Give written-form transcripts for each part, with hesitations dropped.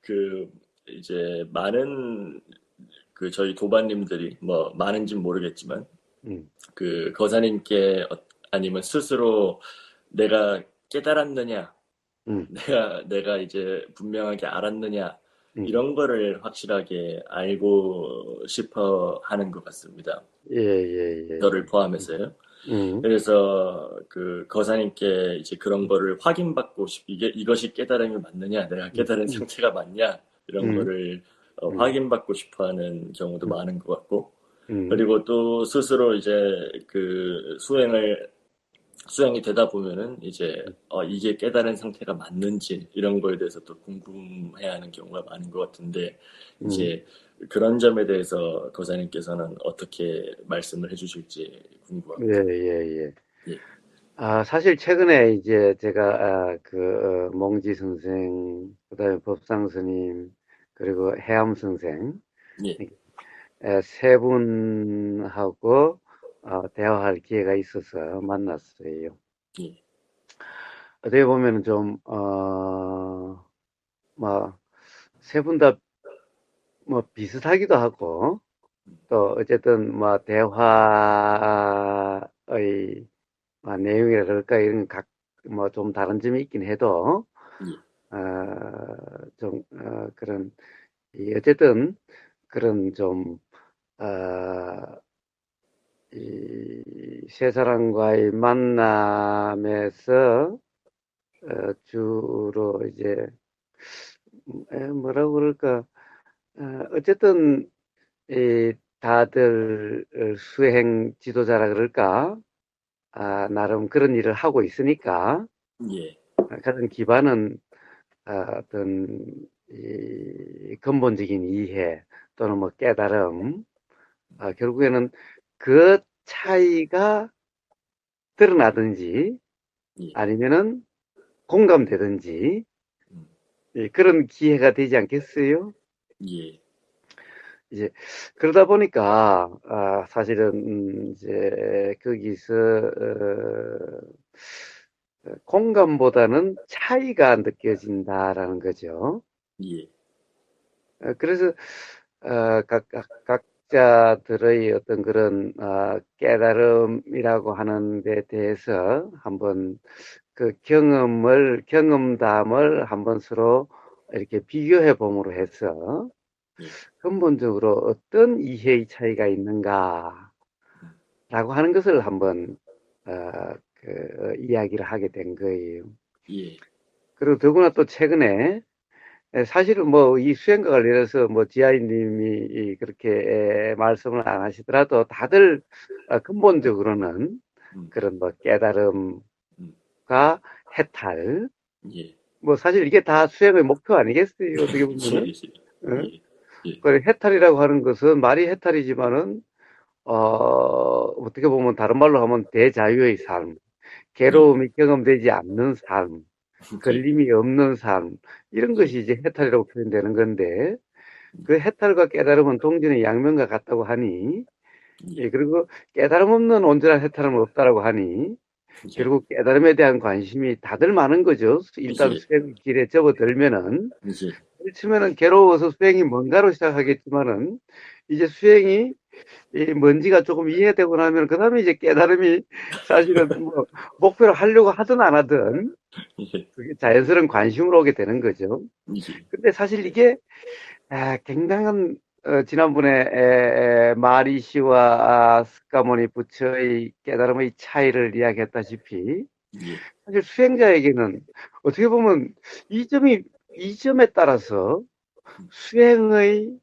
그 이제 많은 그 저희 도반님들이 뭐 많은진 모르겠지만 음, 그 거사님께 아니면 스스로 내가 깨달았느냐, 음, 내가 이제 분명하게 알았느냐 음. 이런 거를 확실하게 알고 싶어 하는 것 같습니다. 예, 예, 예, 저를 예. 포함해서요. 음, 그래서 그 거사님께 이제 그런 거를 확인받고 이게 이것이 깨달음이 맞느냐, 내가 음, 깨달은 음, 상태가 맞냐 이런 음, 거를 음, 확인받고 싶어하는 경우도 음, 많은 것 같고, 음, 그리고 또 스스로 이제 그 수행이 되다 보면은 이제 이게 깨달은 상태가 맞는지 이런 거에 대해서 또 궁금해하는 경우가 많은 것 같은데, 음. 이제 그런 점에 대해서 거사님께서는 어떻게 말씀을 해주실지 예, 궁금합니다. 예, 예. 예, 사실 최근에 이제 제가 몽지 선생, 그다음에 법상 스님, 그리고 해암 선생 예, 세 분하고 대화할 기회가 있어서 만났어요. 예, 어떻게 보면 좀 뭐, 세 분 다 뭐 비슷하기도 하고, 또 어쨌든 뭐 대화의 내용이라 그럴까 이런 각 뭐 좀 다른 점이 있긴 해도 예, 어, 그런 어쨌든 그런 좀 이 세 사람과의 만남에서 주로 이제 뭐라고 그럴까 어쨌든 이 다들 수행 지도자라 그럴까 나름 그런 일을 하고 있으니까 예, 가장 기반은 어떤 이 근본적인 이해 또는 뭐 깨달음, 결국에는 그 차이가 드러나든지 예, 아니면은 공감되든지 음, 그런 기회가 되지 않겠어요? 예, 이제 그러다 보니까 사실은 이제 거기서 공감보다는 차이가 느껴진다라는 거죠. 예, 그래서 각자들의 어떤 그런 깨달음이라고 하는 데 대해서 한번 그 경험담을 한번 서로 이렇게 비교해 봄으로 해서 예, 근본적으로 어떤 이해의 차이가 있는가라고 하는 것을 한번 이야기를 하게 된 거예요. 예, 그리고 더구나 또 최근에 사실은 뭐 이 수행과 관련해서 뭐 지아이님이 그렇게 말씀을 안 하시더라도 다들 근본적으로는 음, 그런 뭐 깨달음과 음, 해탈 예, 뭐 사실 이게 다 수행의 목표 아니겠어요? 어떻게 예, 보면은 어? 예, 예, 그 해탈이라고 하는 것은 말이 해탈이지만은 어떻게 보면 다른 말로 하면 대자유의 삶, 예, 괴로움이 경험되지 않는 삶, 예, 걸림이 없는 삶 이런 예, 것이 이제 해탈이라고 표현되는 건데 그 해탈과 깨달음은 동전의 양면과 같다고 하니 예, 그리고 깨달음 없는 온전한 해탈은 없다라고 하니 예, 결국 깨달음에 대한 관심이 다들 많은 거죠. 일단 예, 수행 길에 접어들면은 예, 처음에는 괴로워서 수행이 뭔가로 시작하겠지만은 이제 수행이 이 먼지가 조금 이해되고 나면 그다음에 이제 깨달음이 사실은 뭐 목표로 하려고 하든 안 하든 예, 그게 자연스러운 관심으로 오게 되는 거죠. 예, 근데 사실 이게 굉장한 지난번에 마리시와 스카모니 부처의 깨달음의 차이를 이야기했다시피 예, 사실 수행자에게는 어떻게 보면 이 점이 이 점에 따라서 수행의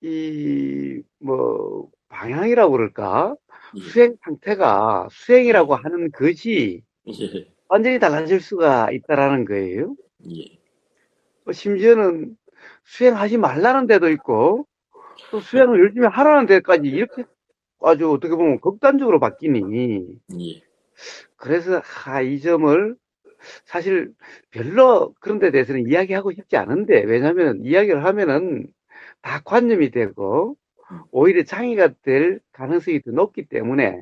이 뭐 방향이라고 그럴까? 예, 수행 상태가 예, 수행이라고 하는 것이 예, 완전히 달라질 수가 있다라는 거예요. 예, 심지어는 수행하지 말라는 데도 있고 또 수행을 열심히 하라는 데까지 이렇게 아주 어떻게 보면 극단적으로 바뀌니 예, 그래서 이 점을 사실 별로 그런 데 대해서는 이야기하고 싶지 않은데 왜냐하면 이야기를 하면은 다 관념이 되고 오히려 장애가 될 가능성이 더 높기 때문에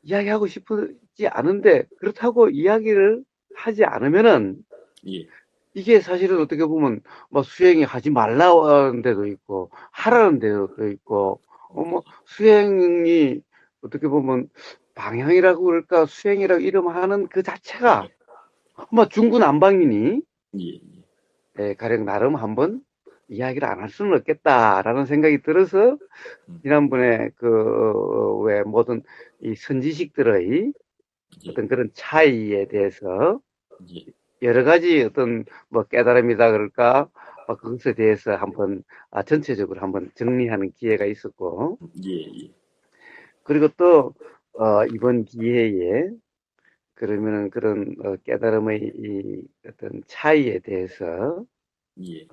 이야기하고 싶지 않은데 그렇다고 이야기를 하지 않으면은 예, 이게 사실은 어떻게 보면 뭐 수행이 하지 말라는 데도 있고 하라는 데도 있고 뭐 수행이 어떻게 보면 방향이라고 그럴까 수행이라고 이름하는 그 자체가 뭐 중구난방이니 예, 예, 가령 나름 한번 이야기를 안 할 수는 없겠다라는 생각이 들어서 음, 지난번에 왜 모든 이 선지식들의 예, 어떤 그런 차이에 대해서 예, 여러 가지 어떤 뭐 깨달음이다 그럴까 그것에 대해서 한번 전체적으로 한번 정리하는 기회가 있었고 예, 예, 그리고 또 이번 기회에 그러면은 그런 깨달음의 이 어떤 차이에 대해서 예,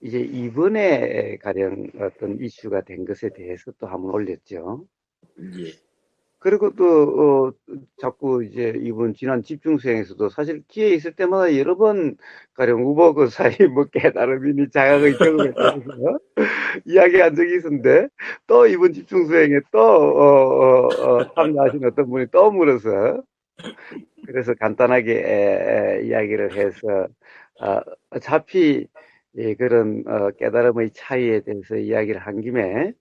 이제 이번에 가령 어떤 이슈가 된 것에 대해서 또 한번 올렸죠. 예, 그리고 또 자꾸 이제 이번 지난 집중수행에서도 사실 기회 있을 때마다 여러 번 가령 우버그 사이 뭐 깨달음이니 자각의 경험에 대해서 이야기한 적이 있었는데 또 이번 집중수행에 또 참여하신 어떤 분이 또 물어서 그래서 간단하게 이야기를 해서 어차피 그런 깨달음의 차이에 대해서 이야기를 한 김에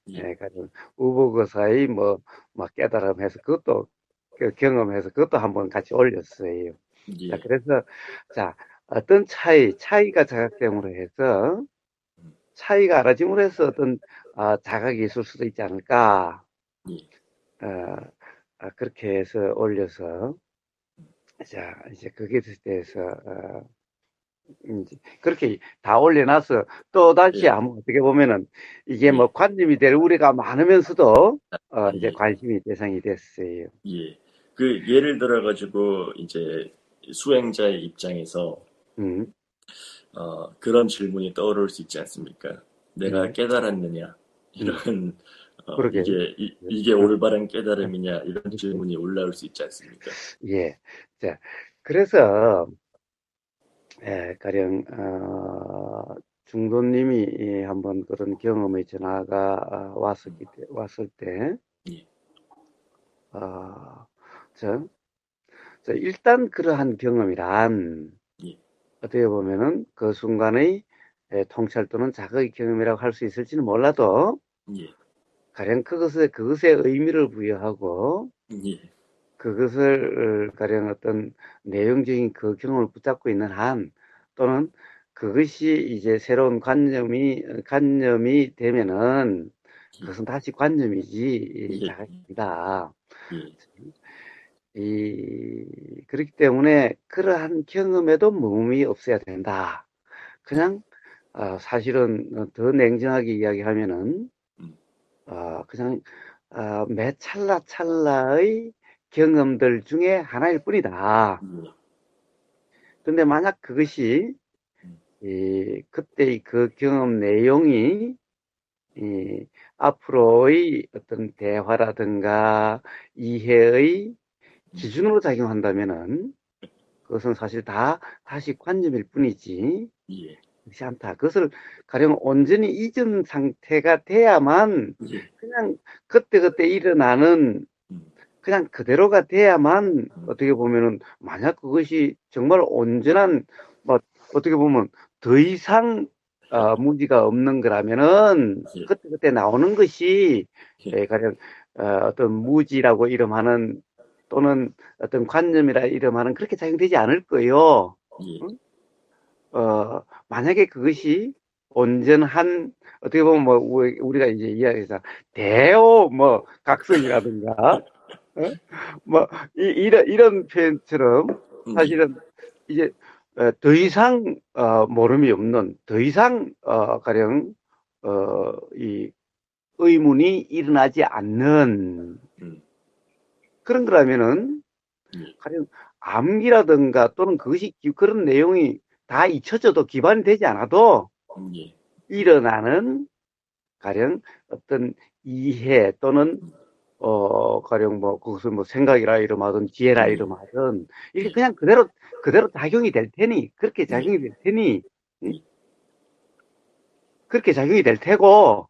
예, 가령 우보고사의 막 깨달음해서 그것도 경험해서 그것도 한번 같이 올렸어요. 자, 예, 그래서 자 어떤 차이가 자각됨으로 해서 차이가 알아짐으로 해서 어떤 자각이 있을 수도 있지 않을까. 예, 어, 그렇게 해서 올려서 자 이제 거기에 대해서 이제 그렇게 다 올려놔서 또 다시 예, 한번 어떻게 보면은 이게 뭐 예, 관심이 될 우리가 많으면서도 이제 예, 관심이 대상이 됐어요. 예. 그 예를 들어 가지고 이제 수행자의 입장에서 음, 그런 질문이 떠오를 수 있지 않습니까? 내가 네, 깨달았느냐? 음, 이런 그러게. 이게 어, 올바른 깨달음이냐? 이런 그렇죠. 질문이 올라올 수 있지 않습니까? 예. 자, 그래서 가령 중도님이 한번 그런 경험의 전화가 왔을 때, 예, 어, 저, 일단 그러한 경험이란 예, 어떻게 보면은 그 순간의 통찰 또는 자극의 경험이라고 할 수 있을지는 몰라도 예, 가령 그것에 의미를 부여하고 예, 그것을 가령 어떤 내용적인 그 경험을 붙잡고 있는 한 또는 그것이 이제 새로운 관념이 되면은 그것은 다시 관념이지 예, 자각이다. 예, 그렇기 때문에 그러한 경험에도 머금이 없어야 된다. 그냥 사실은 더 냉정하게 이야기하면은 음, 그냥 매 찰나찰나의 경험들 중에 하나일 뿐이다. 예, 근데 만약 그것이 음, 그때의 그 경험 내용이 이 앞으로의 어떤 대화라든가 이해의 기준으로 작용한다면은 그것은 사실 다시 관념일 뿐이지 예, 그렇지 않다. 그것을 가령 온전히 잊은 상태가 돼야만 예, 그냥 그때그때 일어나는 음, 그냥 그대로가 돼야만 어떻게 보면은 만약 그것이 정말 온전한 뭐 어떻게 보면 더 이상 무지가 없는 거라면은 예, 그때그때 나오는 것이 예, 가령 어떤 무지라고 이름하는 또는 어떤 관념이라 이름하는 그렇게 작용되지 않을 거예요. 예, 응? 만약에 그것이 온전한 어떻게 보면 뭐 우리가 이제 이야기해서 대호 뭐 각성이라든가 어? 뭐 이런 표현처럼 예, 사실은 이제 더 이상 모름이 없는 더 이상 가령 이 의문이 일어나지 않는 음, 그런 거라면은 예, 가령 암기라든가 또는 그것이 그런 내용이 다 잊혀져도 기반이 되지 않아도 예, 일어나는 가령 어떤 이해 또는 가령 뭐 그것을 뭐 생각이라 이름하든 지혜라 예, 이름하든 이게 예, 그냥 그대로 작용이 될 테니 그렇게 예, 작용이 될 테니 응? 예, 그렇게 작용이 될 테고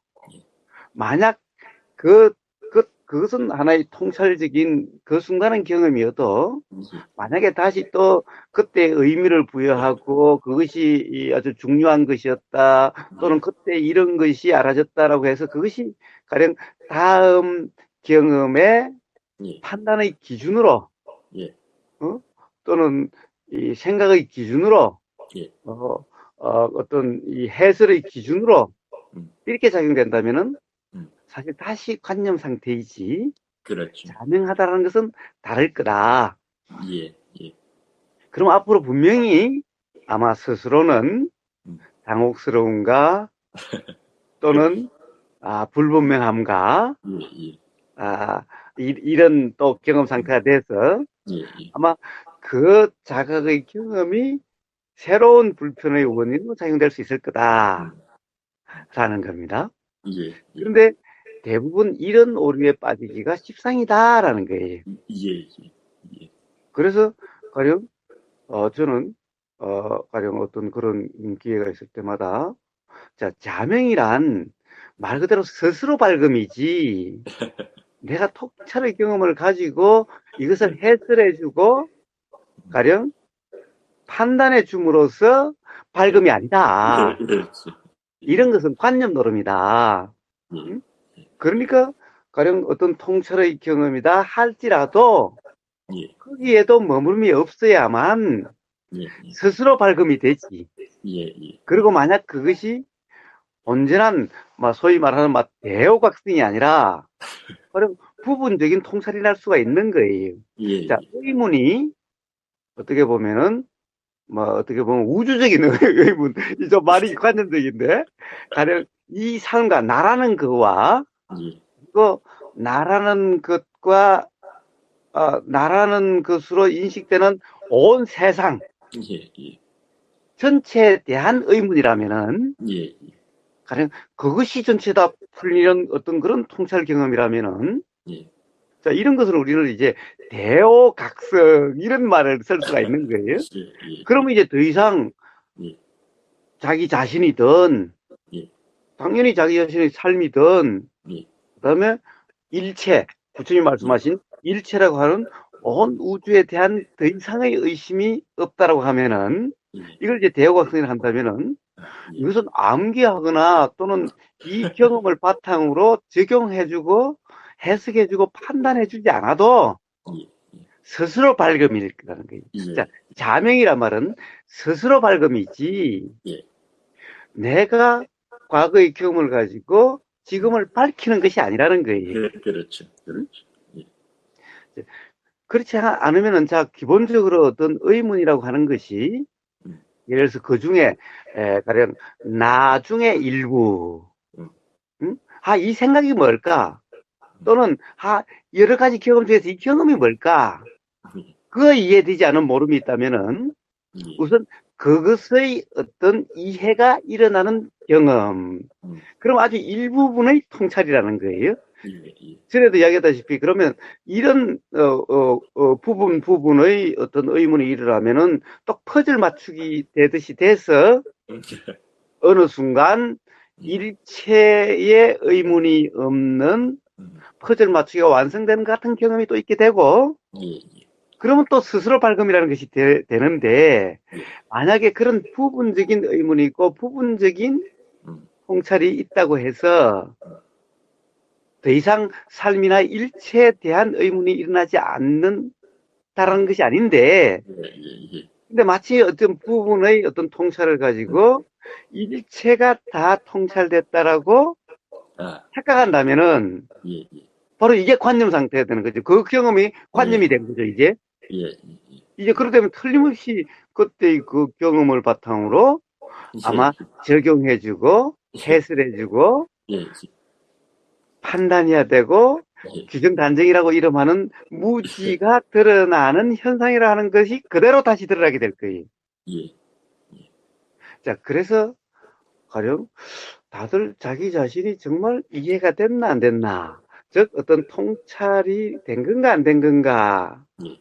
만약 그 그것은 하나의 통찰적인 그 순간의 경험이어도 만약에 다시 또 그때 의미를 부여하고 그것이 아주 중요한 것이었다 또는 그때 이런 것이 알아졌다라고 해서 그것이 가령 다음 경험의 예, 판단의 기준으로 예, 어? 또는 이 생각의 기준으로 예, 어떤 이 해설의 기준으로 음, 이렇게 작용된다면은 음, 사실 다시 관념 상태이지 그렇죠. 자명하다는 것은 다를 거다. 예, 예, 그럼 앞으로 분명히 아마 스스로는 음, 당혹스러움과 또는 불분명함과 예, 예, 이런 또 경험 상태가 돼서 예, 예, 아마 그 자각의 경험이 새로운 불편의 원인으로 작용될 수 있을 거다라는 음, 겁니다. 예, 예, 그런데 대부분 이런 오류에 빠지기가 십상이다라는 거예요. 예, 예, 예, 그래서 가령 저는 가령 어떤 그런 기회가 있을 때마다 자 자명이란 말 그대로 스스로 발금이지 내가 통찰의 경험을 가지고 이것을 해설해주고 가령 판단해 줌으로써 발금이 아니다. 예, 그렇죠. 예, 이런 것은 관념 노름이다. 예, 응? 그러니까 가령 어떤 통찰의 경험이다 할지라도 예, 거기에도 머물음이 없어야만 예, 예, 스스로 발금이 되지. 예, 예, 그리고 만약 그것이 온전한 소위 말하는 대오각성이 아니라 그럼 부분적인 통찰이 날 수가 있는 거예요. 예, 자, 예, 의문이 어떻게 보면은 어떻게 보면 우주적인 의문, 좀 말이 관념적인데 가령 이 삶과 나라는 그와 예, 그 나라는 것과 나라는 것으로 인식되는 온 세상 예, 예, 전체에 대한 의문이라면은 예, 가령 그것이 전체 다 풀리는 어떤 그런 통찰 경험이라면은 예, 자 이런 것을 우리는 이제 대오각성 이런 말을 쓸 수가 있는 거예요. 예, 예, 그러면 이제 더 이상 예, 자기 자신이든 예, 당연히 자기 자신의 삶이든 예, 그다음에 일체 부처님 예, 말씀하신 일체라고 하는 온 우주에 대한 더 이상의 의심이 없다라고 하면은 예, 이걸 이제 대오각성이라 한다면은 예, 이것은 암기하거나 또는 이 경험을 바탕으로 적용해주고 해석해주고 판단해주지 않아도 예, 스스로 발견일 거라는 거예요. 자, 예, 자명이란 말은 스스로 발견이지 예, 내가 과거의 경험을 가지고 지금을 밝히는 것이 아니라는 거예요. 그렇죠, 응? 그렇죠. 예, 그렇지 않으면은 자 기본적으로 어떤 의문이라고 하는 것이 음, 예를 들어서 그 중에 가령 나중에 일부 음, 응? 이 생각이 뭘까? 또는 여러 가지 경험 중에서 이 경험이 뭘까? 예, 그거 이해되지 않은 모름이 있다면은 예, 우선 그것의 어떤 이해가 일어나는 경험. 음, 그럼 아주 일부분의 통찰이라는 거예요. 예, 예, 전에도 이야기했다시피 그러면 이런 부분의 어떤 의문이 일어나면은 또 퍼즐 맞추기 되듯이 돼서 음, 어느 순간 예, 일체의 의문이 없는 음, 퍼즐 맞추기가 완성되는 같은 경험이 또 있게 되고 예, 예, 그러면 또 스스로 발견이라는 것이 되는데 예, 만약에 그런 부분적인 의문이 있고 부분적인 음, 통찰이 있다고 해서 더 이상 삶이나 일체에 대한 의문이 일어나지 않는다는 것이 아닌데 예, 예, 예, 근데 마치 어떤 부분의 어떤 통찰을 가지고 일체가 다 통찰됐다라고 아, 착각한다면은 예, 예, 바로 이게 관념 상태가 되는 거죠. 그 경험이 예, 관념이 된 거죠, 이제. 예, 예, 이제 그러다면 틀림없이 그때의 그 경험을 바탕으로 아마 적용해주고 해설해주고 예, 판단해야 되고 예, 규정 단정이라고 이름하는 무지가 드러나는 현상이라는 것이 그대로 다시 드러나게 될 거예요. 예, 자, 그래서 가령 다들 자기 자신이 정말 이해가 됐나 안 됐나, 즉 어떤 통찰이 된 건가 안 된 건가 예,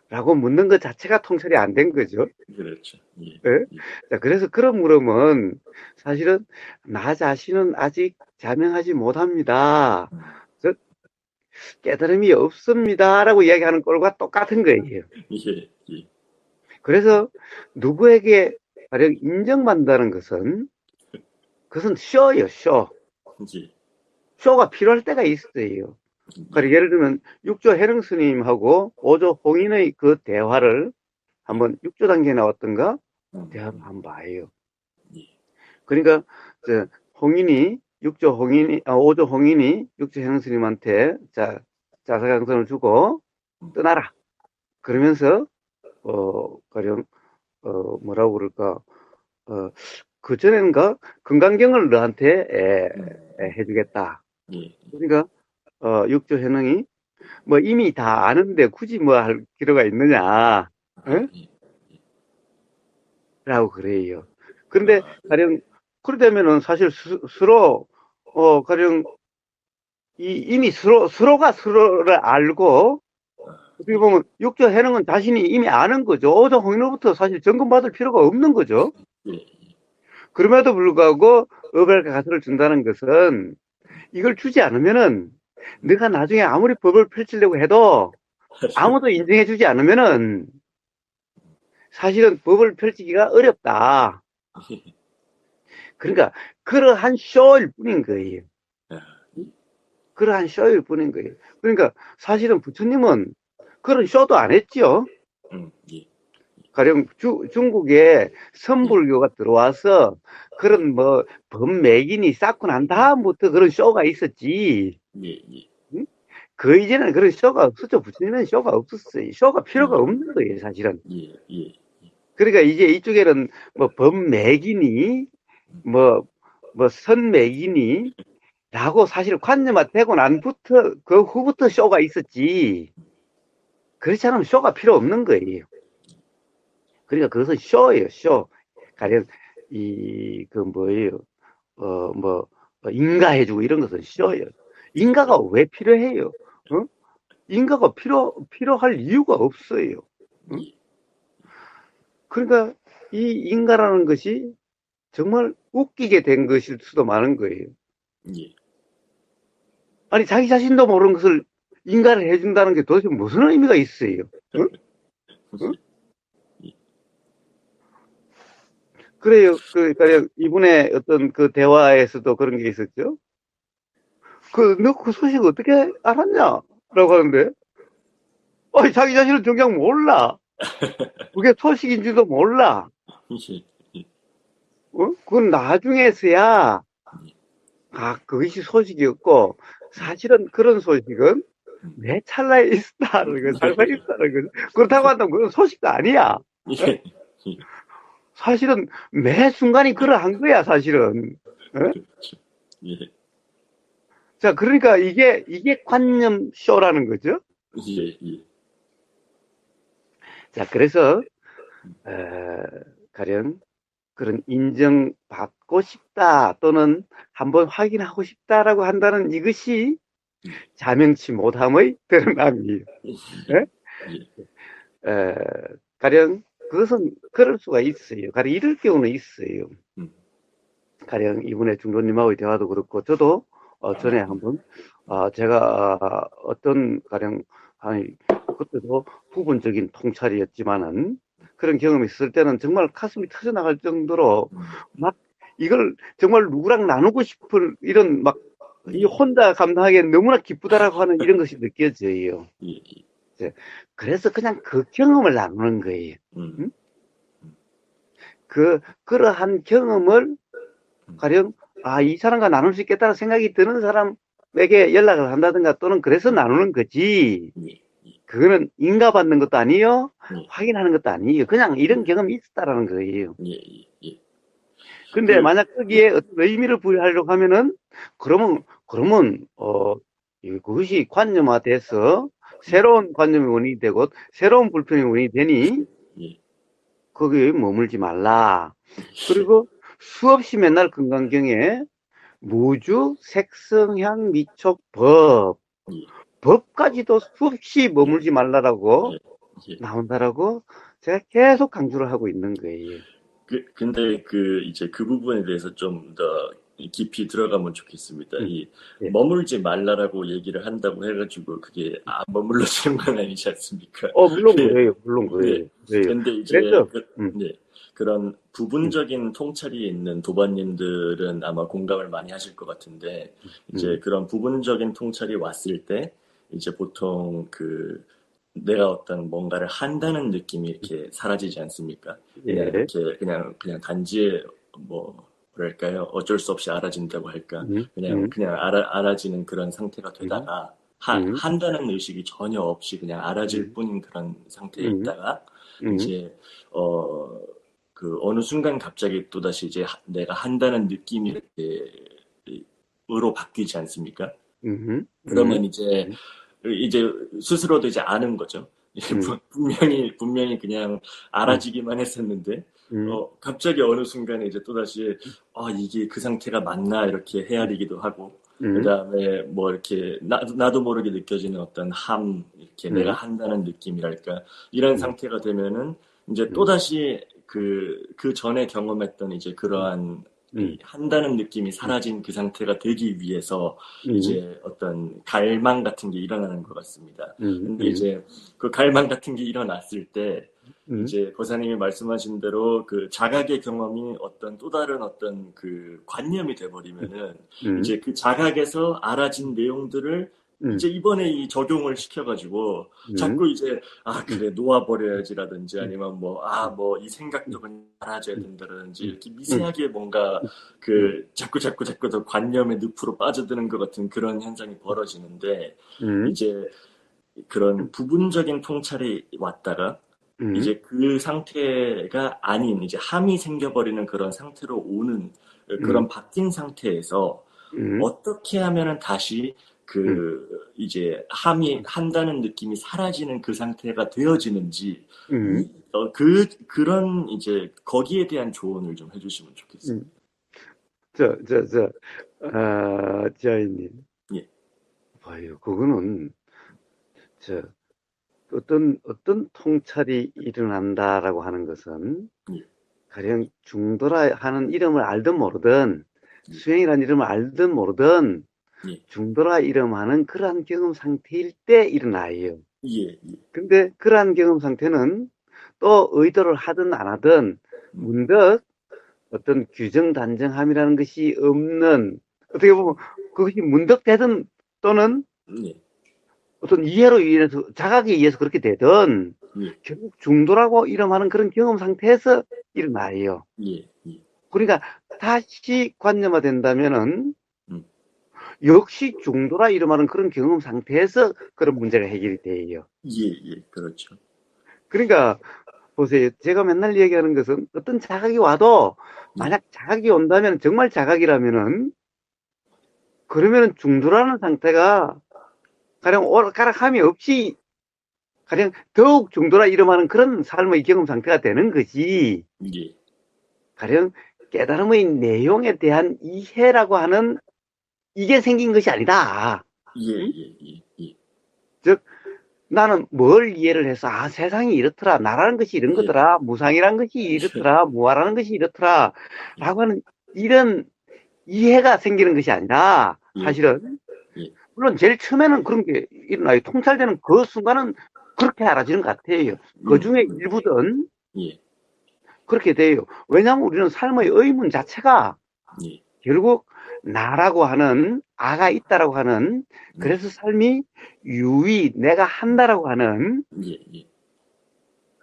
라고 묻는 것 자체가 통찰이 안 된 거죠. 그렇죠. 예, 예? 예, 자, 그래서 그런 물음은 사실은 나 자신은 아직 자명하지 못합니다. 음, 즉 깨달음이 없습니다라고 이야기하는 꼴과 똑같은 거예요. 예, 예, 그래서 누구에게 가령 인정받는다는 것은 그것은 쇼예요, 쇼. 예, 쇼가 필요할 때가 있어요. 그러니까 예를 들면 육조 해능 스님하고 오조 홍인의 그 대화를 한번 육조 단계에 나왔던가 대화를 한번 봐요. 예, 그러니까 홍인이 오조 홍인이 육조 해능 스님한테 자사강선을 주고 떠나라. 그러면서 가령 뭐라고 그럴까 그전엔가 금강경을 너한테 해주겠다. 예, 그러니까 육조 현흥이 뭐 이미 다 아는데 굳이 뭐 할 필요가 있느냐, 에? 예, 라고 그래요. 그런데 아, 가령 그러다면은 사실 서로 가령 이미 서로가 서로를 알고 어떻게 보면 육조 해능은 자신이 이미 아는 거죠. 오조 홍인으로부터 사실 점검받을 필요가 없는 거죠. 예, 그럼에도 불구하고 어발과 가설을 준다는 것은 이걸 주지 않으면은 네가 나중에 아무리 법을 펼치려고 해도 아무도 인정해 주지 않으면은 사실은 법을 펼치기가 어렵다. 그러니까 그러한 쇼일 뿐인 거예요. 아, 그러한 쇼일 뿐인 거예요. 그러니까 사실은 부처님은 그런 쇼도 안 했죠. 예, 가령 중국에 선불교가 들어와서 그런 뭐 법매긴이 쌓고 난 다음부터 그런 쇼가 있었지. 예, 예, 응? 그 이전에는 그런 쇼가 없었죠. 부처님은 쇼가 없었어요. 쇼가 필요가 없는 거예요, 사실은. 예, 예, 그러니까 이제 이쪽에는 뭐 법매기니, 뭐, 뭐 선매기니, 라고 사실 관념화되고 난부터, 그 후부터 쇼가 있었지. 그렇지 않으면 쇼가 필요 없는 거예요. 그러니까 그것은 쇼예요, 쇼. 가령, 그 뭐예요, 뭐, 인가해주고 이런 것은 쇼예요. 인가가 왜 필요해요? 어? 인가가 필요할 이유가 없어요. 어? 그러니까 이 인가라는 것이 정말 웃기게 된 것일 수도 많은 거예요. 예, 아니, 자기 자신도 모르는 것을 인가를 해준다는 게 도대체 무슨 의미가 있어요? 응? 응? 그래요. 그러니까 이분의 어떤 그 대화에서도 그런 게 있었죠. 너 그 소식 어떻게 알았냐? 라고 하는데, 아니, 자기 자신은 정작 몰라. 그게 소식인지도 몰라. 예, 예, 그건 나중에서야, 그것이 소식이었고, 사실은 그런 소식은 내 찰나에 있다는 거, 살고 있다는 거. 그렇다고 한다면 그건 소식도 아니야. 어? 예, 사실은 매 순간이 그러한 거야, 사실은. 어? 그렇죠. 예, 자, 그러니까 이게 관념 쇼라는 거죠. 예, 예, 자, 그래서, 어, 가령 그런 인정받고 싶다 또는 한번 확인하고 싶다라고 한다는 이것이 자명치 못함의 드러남이에요. 예? 예, 에, 가령 그것은 그럴 수가 있어요. 가령 이럴 경우는 있어요. 가령 이분의 중도님하고의 대화도 그렇고 저도 전에 한번 제가 어떤 가령 아니 그때도 부분적인 통찰이었지만은 그런 경험이 있을 때는 정말 가슴이 터져나갈 정도로 막 이걸 정말 누구랑 나누고 싶은 이런 막 이 혼자 감당하기엔 너무나 기쁘다라고 하는 이런 것이 느껴져요. 예, 예. 그래서 그냥 그 경험을 나누는 거예요. 응? 그러한 경험을 가령 이 사람과 나눌 수 있겠다는 생각이 드는 사람에게 연락을 한다든가 또는 그래서 나누는 거지. 예, 그거는 인가받는 것도 아니요, 예, 확인하는 것도 아니에요. 그냥 이런 경험이 있었다라는 거예요. 예, 예, 예. 근데 그, 만약 거기에 어떤 의미를 부여하려고 하면은 그러면 그것이 관념화돼서 새로운 관념의 원인이 되고 새로운 불편의 원인이 되니 예, 거기에 머물지 말라. 예, 그리고 수없이 맨날 금강경에 무주, 색성향, 미촉, 법. 예, 법까지도 수없이 머물지 말라라고 예, 예. 나온다라고 제가 계속 강조를 하고 있는 거예요. 근데 이제 그 부분에 대해서 좀 더 깊이 들어가면 좋겠습니다. 음, 이 예. 머물지 말라라고 얘기를 한다고 해가지고 그게 머물러지는 건 아니지 않습니까? 물론 예, 그래요. 물론 네. 그래요. 그래요. 근데 이제 그래서, 네. 그런 음, 부분적인 통찰이 있는 도반님들은 아마 공감을 많이 하실 것 같은데, 이제 음, 그런 부분적인 통찰이 왔을 때, 이제 보통 내가 어떤 뭔가를 한다는 느낌이 이렇게 사라지지 않습니까? 그냥 예, 이렇게, 그냥 단지, 뭐랄까요? 어쩔 수 없이 알아진다고 할까? 음, 그냥, 음, 그냥 알아지는 그런 상태가 음, 되다가, 음, 한다는 의식이 전혀 없이 그냥 알아질 음, 뿐인 그런 상태에 음, 있다가, 음, 이제, 어, 어느 순간 갑자기 또다시 이제 내가 한다는 느낌이 이렇게, 으로 바뀌지 않습니까? 그러면 이제 스스로도 이제 아는 거죠. 음, 분명히 그냥 음, 알아지기만 했었는데, 음, 갑자기 어느 순간에 이제 또다시, 이게 그 상태가 맞나, 이렇게 헤아리기도 하고, 그 음, 다음에 뭐 이렇게, 나도 모르게 느껴지는 어떤 이렇게 내가 음, 한다는 느낌이랄까, 이런 음, 상태가 되면은, 이제 음, 또다시 그 전에 경험했던 이제 그러한 이 음, 한다는 느낌이 음, 사라진 그 상태가 되기 위해서 음, 이제 어떤 갈망 같은 게 일어나는 것 같습니다. 음, 근데 음, 이제 그 갈망 같은 게 일어났을 때 음, 이제 거사님이 말씀하신 대로 그 자각의 경험이 어떤 또 다른 어떤 그 관념이 돼버리면은 음, 이제 그 자각에서 알아진 내용들을 이제 음, 이번에 이 적용을 시켜가지고 음, 자꾸 이제 음, 그래 놓아버려야지라든지 음, 아니면 뭐 음, 뭐 이 생각도 그냥 알아줘야 된다든지 음, 이렇게 음, 미세하게 뭔가 음, 자꾸 더 관념의 늪으로 빠져드는 것 같은 그런 현상이 벌어지는데 음, 이제 그런 부분적인 통찰이 왔다가 음, 이제 그 상태가 아닌 이제 함이 생겨버리는 그런 상태로 오는 그런 음, 바뀐 상태에서 음, 어떻게 하면은 다시 음, 이제 함이 한다는 느낌이 사라지는 그 상태가 되어지는지 음, 그런 이제 거기에 대한 조언을 좀 해주시면 좋겠습니다. 음. 저, 저, 저, 지아이님. 예, 봐요. 그거는, 저, 어떤 통찰이 일어난다라고 하는 것은, 예, 가령 중도라 하는 이름을 알든 모르든, 예, 수행이라는 이름을 알든 모르든, 예, 중도라 이름하는 그러한 경험 상태일 때 일어나요. 예, 예, 근데 그러한 경험 상태는 또 의도를 하든 안 하든, 음, 문득 어떤 규정 단정함이라는 것이 없는, 어떻게 보면 그것이 문득 되든 또는 예, 어떤 이해로 인해서 자각에 의해서 그렇게 되든 예, 결국 중도라고 이름하는 그런 경험 상태에서 일어나요. 예, 예, 그러니까 다시 관념화된다면은 음, 역시 중도라 이름하는 그런 경험 상태에서 그런 문제가 해결이 돼요. 예, 예, 그렇죠. 그러니까 보세요. 제가 맨날 얘기하는 것은 어떤 자각이 와도 예, 만약 자각이 온다면 정말 자각이라면은 그러면은 중도라는 상태가 가령 오락가락함이 없이 가령 더욱 중도라 이름하는 그런 삶의 경험 상태가 되는 것이 예, 가령 깨달음의 내용에 대한 이해라고 하는 이게 생긴 것이 아니다. 예, 응? 예, 예, 예, 즉 나는 뭘 이해를 해서 세상이 이렇더라. 나라는 것이 이런 예, 거더라. 무상이라는 것이 이렇더라. 무아라는 것이 이렇더라. 예, 라고 하는 이런 이해가 생기는 것이 아니라 예, 사실은 예, 물론 제일 처음에는 그런 게 일어나요. 통찰되는 그 순간은 그렇게 알아지는 것 같아요. 그 중에 일부든 예, 그렇게 돼요. 왜냐하면 우리는 삶의 의문 자체가 예, 결국 나라고 하는 아가 있다라고 하는 예, 그래서 삶이 유의 내가 한다라고 하는 예, 예,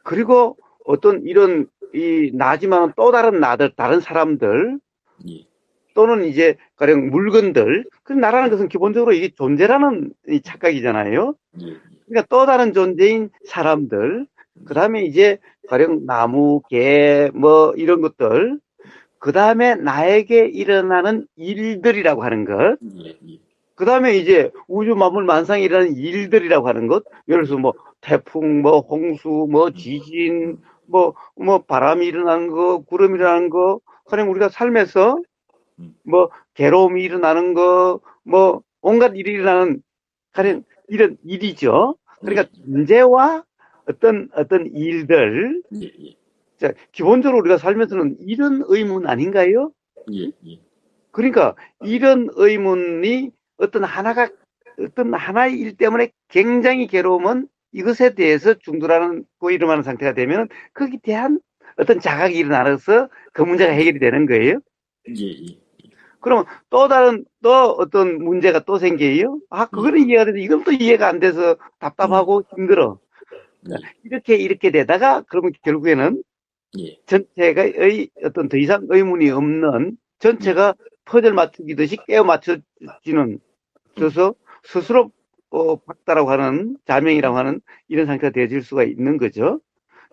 그리고 어떤 이런 이 나지만 또 다른 나들 다른 사람들 예, 또는 이제 가령 물건들 그 나라는 것은 기본적으로 이게 존재라는 이 착각이잖아요. 예, 그러니까 또 다른 존재인 사람들 그 예, 다음에 이제 가령 나무 개 뭐 이런 것들 그 다음에 나에게 일어나는 일들이라고 하는 것 예, 예, 그 다음에 이제 우주 만물 만상이 일어나는 일들이라고 하는 것 예를 들어서 뭐 태풍 뭐 홍수 뭐 지진 뭐 바람이 일어나는 거 구름이 일어나는 거 가령 우리가 삶에서 뭐 괴로움이 일어나는 거, 뭐 온갖 일이 일어나는 가령 이런 일이죠. 그러니까 존재와 어떤 일들, 예, 자, 기본적으로 우리가 살면서는 이런 의문 아닌가요? 예, 예, 그러니까 이런 의문이 어떤 하나의 일 때문에 굉장히 괴로우면 이것에 대해서 중도라는 고이름하는 상태가 되면 거기에 대한 어떤 자각이 일어나서 그 문제가 해결이 되는 거예요. 예, 예, 그러면 또 어떤 문제가 또 생겨요. 아, 예, 그거는 이해가 되는데 이건 또 이해가 안 돼서 답답하고 힘들어. 예, 이렇게 되다가 그러면 결국에는 예, 전체가의 어떤 더 이상 의문이 없는 예, 전체가 퍼즐 맞추기듯이 깨어 맞춰지는 그래서 스스로 박다라고 하는 자명이라고 하는 이런 상태가 되어질 수가 있는 거죠.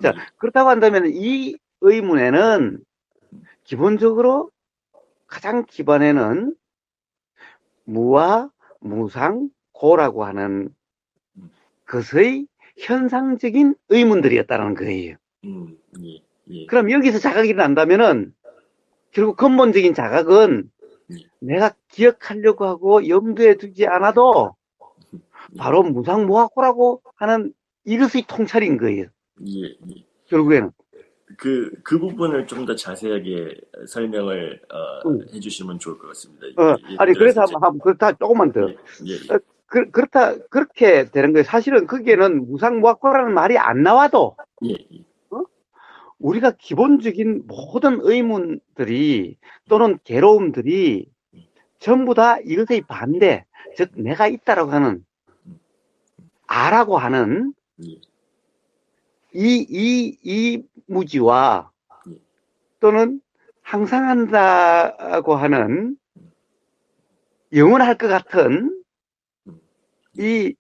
자, 예, 그렇다고 한다면 이 의문에는 기본적으로 가장 기반에는 무와 무상 고라고 하는 것의 현상적인 의문들이었다는 거예요. 예, 예, 그럼 여기서 자각이 일어난다면은 결국 근본적인 자각은 예, 내가 기억하려고 하고 염두에 두지 않아도 예, 바로 무상무화고라고 하는 이것의 통찰인 거예요. 예, 예. 결국에는. 그 부분을 좀 더 자세하게 설명을 응. 해주시면 좋을 것 같습니다. 예를 아니, 들어서 그래서 이제 그렇다, 조금만 더. 예, 예, 예, 그렇게 되는 거예요. 사실은 거기에는 무상무화고라는 말이 안 나와도, 예, 예, 어? 우리가 기본적인 모든 의문들이 또는 괴로움들이 전부 다 이것의 반대, 즉, 내가 있다라고 하는, 아라고 하는 예, 이 무지와 예, 또는 항상 한다고 하는 영원할 것 같은 예,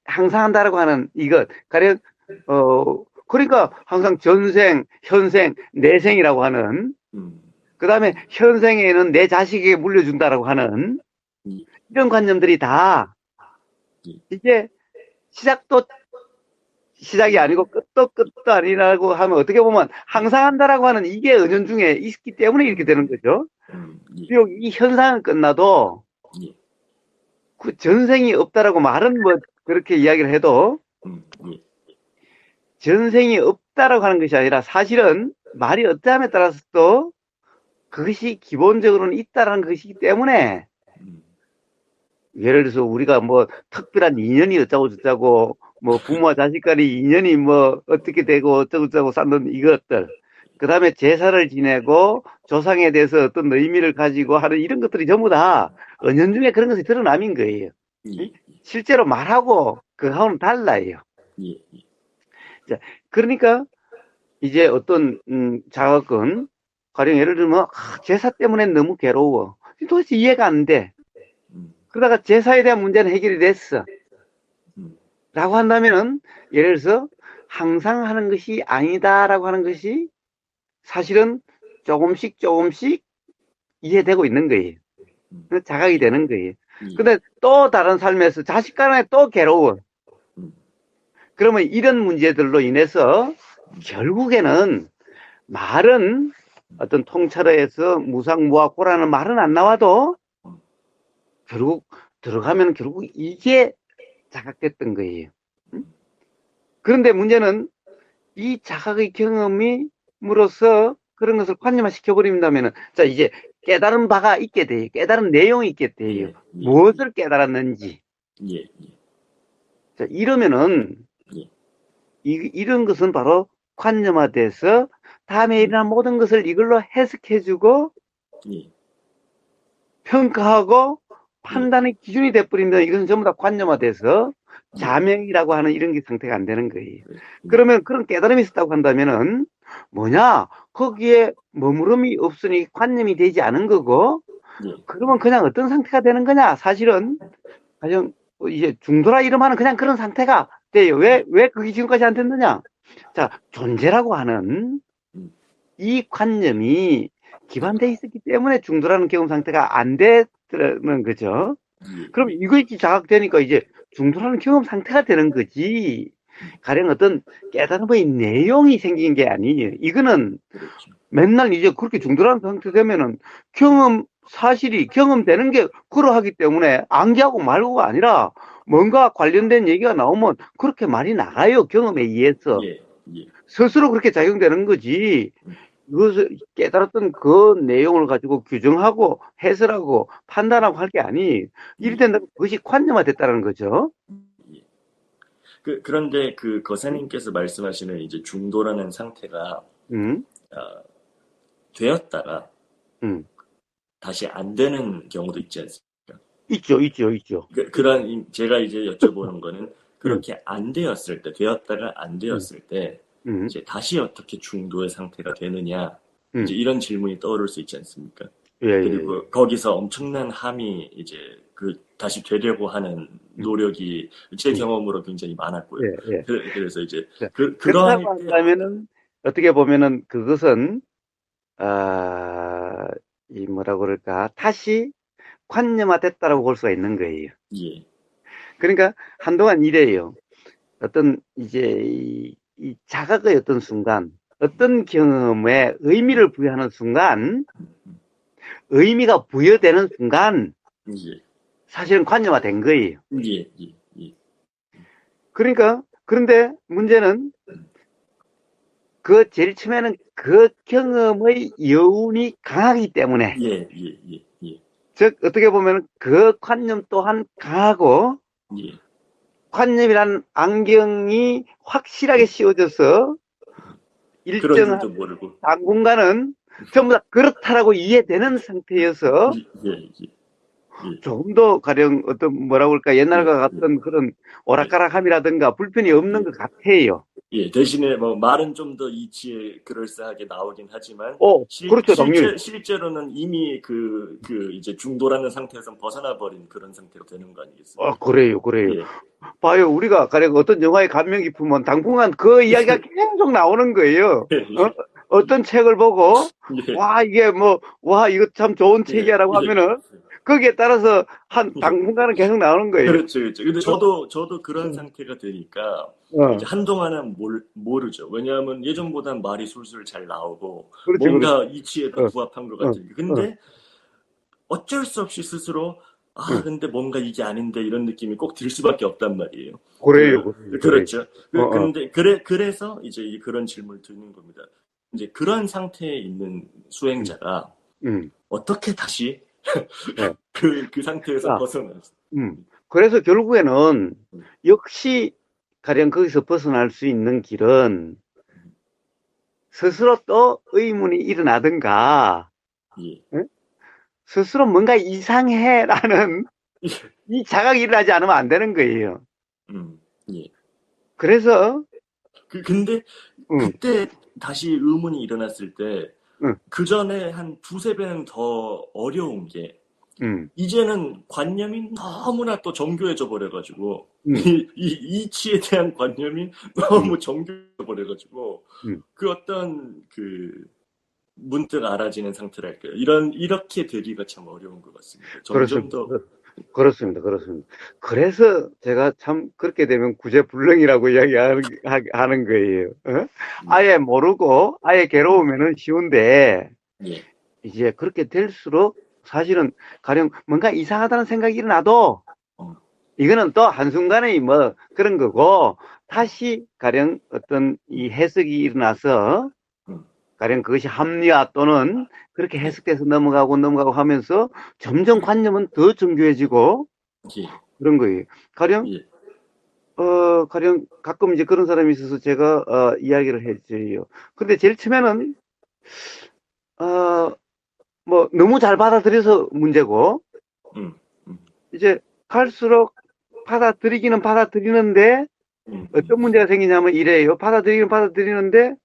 항상 한다라고 하는 이것, 가령, 그러니까 항상 전생, 현생, 내생이라고 하는, 음, 그 다음에 현생에는 내 자식에게 물려준다라고 하는 예, 이런 관념들이 다 예, 이게 시작도 시작이 아니고 끝도 아니라고 하면 어떻게 보면 항상 한다라고 하는 이게 은연중에 있기 때문에 이렇게 되는 거죠. 예, 비록 이 현상은 끝나도 예, 그 전생이 없다라고 말은 뭐 그렇게 이야기를 해도 예, 전생이 없다라고 하는 것이 아니라 사실은 말이 어떠함에 따라서 또 그것이 기본적으로는 있다라는 것이기 때문에 음, 예를 들어서 우리가 뭐 특별한 인연이 어쩌고 저쩌고 뭐 부모와 자식 간의 인연이 뭐 어떻게 되고 어쩌고 저쩌고 쌓는 이것들 그 다음에 제사를 지내고 조상에 대해서 어떤 의미를 가지고 하는 이런 것들이 전부 다 은연중에 그런 것이 드러남인 거예요. 응? 예, 실제로 말하고 그하고는 달라요. 예, 예, 자, 그러니까 이제 어떤 자극은 가령 예를 들면 제사 때문에 너무 괴로워. 도대체 이해가 안 돼. 음, 그러다가 제사에 대한 문제는 해결이 됐어. 음, 라고 한다면은 예를 들어서 항상 하는 것이 아니다라고 하는 것이 사실은 조금씩 이해되고 있는 거예요. 자각이 예, 되는 거예요. 예, 근데 또 다른 삶에서 자식 간에 또 괴로워. 음, 그러면 이런 문제들로 인해서 결국에는 말은 어떤 통찰에서 무상무화고라는 말은 안 나와도 결국 들어가면 결국 이게 자각됐던 거예요. 응? 그런데 문제는 이 자각의 경험이므로써 그런 것을 관념화 시켜버린다면은 자 이제 깨달은 바가 있게 돼요. 깨달은 내용이 있게 돼요. 예, 예, 무엇을 깨달았는지. 예, 예, 자 이러면은 예, 이런 것은 바로 관념화돼서 다음에 일어난 모든 것을 이걸로 해석해주고 예, 평가하고 예, 판단의 기준이 돼버리면 이것은 전부 다 관념화돼서 예, 자명이라고 하는 이런 게 상태가 안 되는 거예요. 예, 그러면 그런 깨달음이 있었다고 한다면은 뭐냐? 거기에 머무름이 없으니 관념이 되지 않은 거고 예, 그러면 그냥 어떤 상태가 되는 거냐? 사실은 가령 이제 중도라 이름하는 그냥 그런 상태가 돼요. 왜 그게 지금까지 안 됐느냐? 자, 존재라고 하는 음, 이 관념이 기반되어 있었기 때문에 중도라는 경험 상태가 안 됐다는 거죠. 예, 그럼 예, 이거 자각되니까 이제 중도라는 경험 상태가 되는 거지. 가령 어떤 깨달음의 내용이 생긴 게 아니에요. 이거는 그렇죠. 맨날 이제 그렇게 중도라는 상태 되면은 사실이 경험되는 게 그러하기 때문에 암기하고 말고가 아니라 뭔가 관련된 얘기가 나오면 그렇게 말이 나가요. 경험에 의해서. 예, 예, 스스로 그렇게 작용되는 거지. 그것을 깨달았던 그 내용을 가지고 규정하고 해설하고 판단하고 할 게 아니, 이리 예, 된다면 그것이 관념화됐다는 거죠. 예. 그런데 그 음, 거사님께서 말씀하시는 이제 중도라는 상태가 음, 아, 되었다가 음. 다시 안 되는 경우도 있지 않습니까? 있죠, 있죠, 있죠. 그런 제가 이제 여쭤보는 거는 음, 그렇게 안 되었을 때, 되었다가 안 음, 되었을 때 음, 이제 다시 어떻게 중도의 상태가 되느냐 이제 음. 이런 질문이 떠오를 수 있지 않습니까? 예, 예, 예. 그리고 거기서 엄청난 함이 이제 그 다시 되려고 하는 음, 노력이 제 음. 경험으로 굉장히 많았고요. 예, 예. 그래서 이제 자, 그렇다고 그러할 때 한다면은, 어떻게 보면은 그것은, 아, 이 뭐라고 그럴까, 다시 관념화됐다라고 볼 수가 있는 거예요. 예, 그러니까 한동안 이래요. 어떤 이제 이 자각의 어떤 순간, 어떤 경험에 의미를 부여하는 순간, 의미가 부여되는 순간, 예, 사실은 관념화된 거예요. 예, 예, 예, 그러니까, 그런데 문제는 그 제일 처음에는 그 경험의 여운이 강하기 때문에, 예, 예, 예, 예, 즉, 어떻게 보면 그 관념 또한 강하고, 예. 관념이라는 안경이 확실하게 씌워져서 그런 일정한 줄도 모르고 당분간은 전부 다 그렇다라고 이해되는 상태여서 예, 예, 예, 조금 더 가령 어떤 뭐라고 할까 예, 옛날과 예, 같은 그런 예, 오락가락함이라든가 불편이 없는 예. 것 같아요. 예, 대신에 뭐 말은 좀 더 이치에 그럴싸하게 나오긴 하지만 그렇죠, 당연히. 실제로는 이미 그 이제 중도라는 상태에서 벗어나 버린 그런 상태로 되는 거 아니겠습니까? 그래요, 그래요. 예, 봐요, 우리가 가령 어떤 영화에 감명 깊으면 당분간 그 이야기가 계속 나오는 거예요. 예, 어떤 책을 보고 예, 와 이게 뭐 와 이거 참 좋은 예, 예, 책이야라고 예, 하면은 거기에 따라서 한 예. 당분간은 계속 나오는 거예요. 그렇죠, 그렇죠. 근데 저도 그런 상태가 되니까 이제 어, 한동안은 모르죠. 왜냐하면 예전보단 말이 술술 잘 나오고 그렇지, 그렇지. 뭔가 이치에 더 어, 부합한 것 어, 같으니까. 어, 근데 어쩔 수 없이 스스로 어. 근데 뭔가 이게 아닌데 이런 느낌이 꼭 들 수밖에 없단 말이에요. 그래요, 그래요, 그래요. 그렇죠. 어, 어, 근데 그래서 이제 그런 질문을 드는 겁니다. 이제 그런 상태에 있는 음, 수행자가 음, 어떻게 다시 네. 그 상태에서 자, 벗어날 수, 그래서 결국에는 음, 역시 가령 거기서 벗어날 수 있는 길은 스스로 또 의문이 일어나든가, 예. 응? 스스로 뭔가 이상해라는 이 자각이 일어나지 않으면 안 되는 거예요. 음, 예. 그래서, 근데 응, 그때 다시 의문이 일어났을 때 응, 그 전에 한 두세 배는 더 어려운 게 응, 이제는 관념이 너무나 또 정교해져 버려가지고 응, 이 이치에 대한 관념이 응, 너무 정교해져 버려가지고 응. 그 어떤 그 문득 알아지는 상태랄까요? 이렇게 되기가 참 어려운 것 같습니다. 점점 그렇습니다. 더 그렇습니다. 그렇습니다. 그래서 제가 참 그렇게 되면 구제불능이라고 이야기하는 거예요. 어? 예, 아예 모르고 아예 괴로우면은 쉬운데 예, 이제 그렇게 될수록 사실은 가령 뭔가 이상하다는 생각이 일어나도 어, 이거는 또 한순간의 뭐 그런 거고 다시 가령 어떤 이 해석이 일어나서 음, 가령 그것이 합리화 또는 그렇게 예, 해석돼서 넘어가고 하면서 점점 예, 관념은 더 정교해지고 예, 그런 거예요. 가령 예, 가령 가끔 이제 그런 사람이 있어서 제가 이야기를 해줘요. 근데 제일 처음에는 어, 뭐 너무 잘 받아들여서 문제고 음, 음, 이제 갈수록 받아들이기는 받아들이는데 음, 어떤 문제가 생기냐면 이래요. 받아들이긴 받아들이는데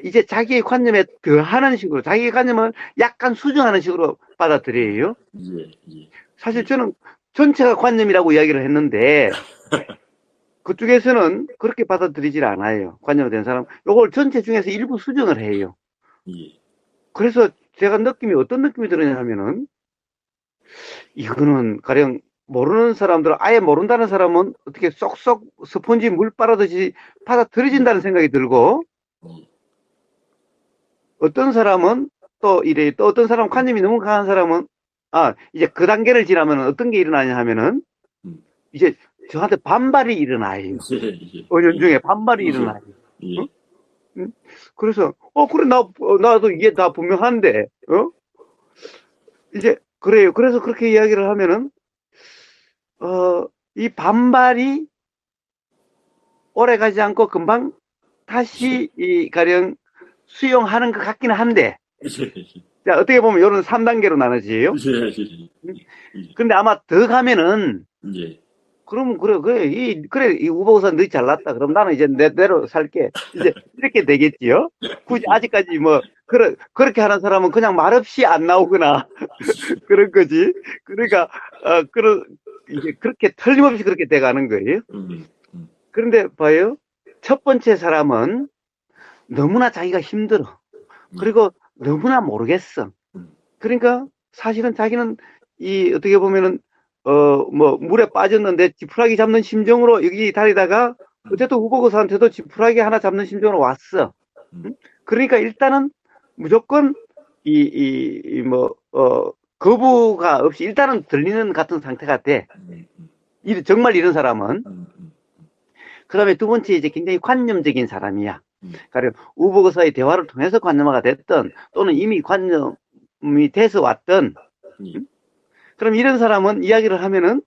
이제 자기의 관념에 더하는 식으로 자기의 관념을 약간 수정하는 식으로 받아들여요. 예, 예, 사실 예, 저는 전체가 관념이라고 이야기를 했는데 그쪽에서는 그렇게 받아들이질 않아요. 관념된 사람. 요걸 전체 중에서 일부 수정을 해요. 예, 그래서 제가 느낌이 어떤 느낌이 들었냐 하면은 이거는 가령 모르는 사람들, 아예 모른다는 사람은 어떻게 쏙쏙 스펀지 물 빨아듯이 받아들여진다는 생각이 들고 예, 어떤 사람은 또 이래, 또 어떤 사람 관념이 너무 강한 사람은 이제 그 단계를 지나면 어떤 게 일어나냐 하면은 음, 이제 저한테 반발이 일어나요. 예, 예, 예, 은연중에 반발이 예, 일어나요. 응? 예, 응? 그래서, 그래, 나도 이게 다 분명한데, 이제, 그래요. 그래서 그렇게 이야기를 하면은, 이 반발이 오래 가지 않고 금방 다시 가령 수용하는 것 같기는 한데, 자, 어떻게 보면 이런 3단계로 나눠지요. 근데 아마 더 가면은, 예. 그러면 그래, 이 우보사 너희 잘났다. 그럼 나는 이제 내대로 살게. 이제 이렇게 되겠지요. 굳이 아직까지 뭐, 그렇게 하는 사람은 그냥 말없이 안 나오거나, 그런 거지. 그러니까, 이제 그렇게 틀림없이 그렇게 돼가는 거예요. 음, 음, 그런데 봐요. 첫 번째 사람은 너무나 자기가 힘들어. 예. 그리고 너무나 모르겠어. 음, 그러니까 사실은 자기는 어떻게 보면은, 뭐, 물에 빠졌는데 지푸라기 잡는 심정으로 여기 다니다가 음, 어쨌든 후보고사한테도 지푸라기 하나 잡는 심정으로 왔어. 음, 응? 그러니까 일단은 무조건 뭐, 거부가 없이 일단은 들리는 같은 상태가 돼. 음, 음, 정말 이런 사람은. 음, 음, 그 다음에 두 번째 이제 굉장히 관념적인 사람이야. 음, 그러니까 우보고사의 대화를 통해서 관념화가 됐든 또는 이미 관념이 돼서 왔든, 예. 응? 그럼 이런 사람은 이야기를 하면은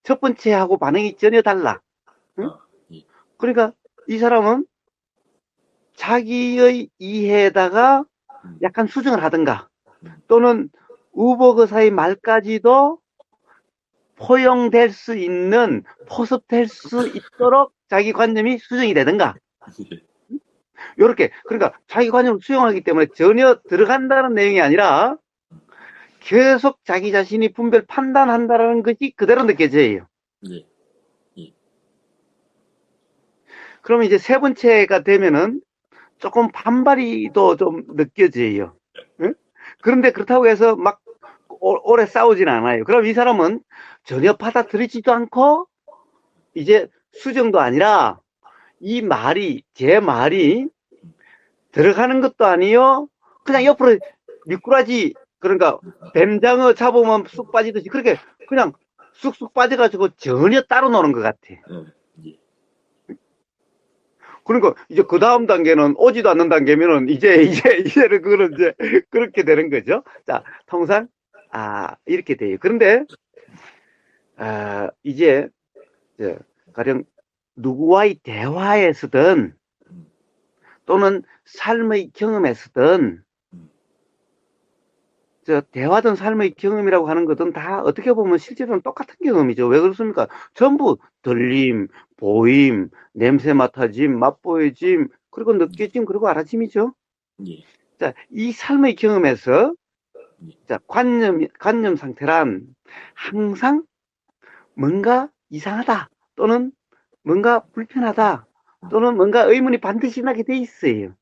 첫 번째하고 반응이 전혀 달라. 응? 아, 예. 그러니까 이 사람은 자기의 이해에다가 음, 약간 수정을 하든가 음, 또는 우보거사의 말까지도 포용될 수 있는, 포섭될 수 있도록 자기 관념이 수정이 되든가. 예. 요렇게. 그러니까 자기 관념을 수용하기 때문에 전혀 들어간다는 내용이 아니라 계속 자기 자신이 분별 판단한다는 것이 그대로 느껴져요. 예. 예. 그러면 이제 세 번째가 되면은 조금 반발이 또 좀 느껴져요. 응? 그런데 그렇다고 해서 막 오래 싸우진 않아요. 그럼 이 사람은 전혀 받아들이지도 않고 이제 수정도 아니라 제 말이 들어가는 것도 아니요. 그냥 옆으로 미꾸라지, 그러니까 뱀장어 잡으면 쑥 빠지듯이 그렇게 그냥 쑥쑥 빠져가지고 전혀 따로 노는 것 같아. 예. 예. 그러니까 이제 그 다음 단계는 오지도 않는 단계면은 이제는 그거는 이제 그렇게 되는 거죠. 자, 통상, 이렇게 돼요. 그런데, 이제, 가령 누구와의 대화에서든 음, 또는 삶의 경험에서든 음, 대화든 삶의 경험이라고 하는 것은 다 어떻게 보면 실제로는 똑같은 경험이죠. 왜 그렇습니까? 전부 들림, 보임, 냄새 맡아짐, 맛보여짐, 그리고 느껴짐, 그리고 알아짐이죠. 예. 자, 이 삶의 경험에서, 예. 자, 관념 상태란 항상 뭔가 이상하다, 또는 뭔가 불편하다, 또는 뭔가 의문이 반드시 나게 돼 있어요.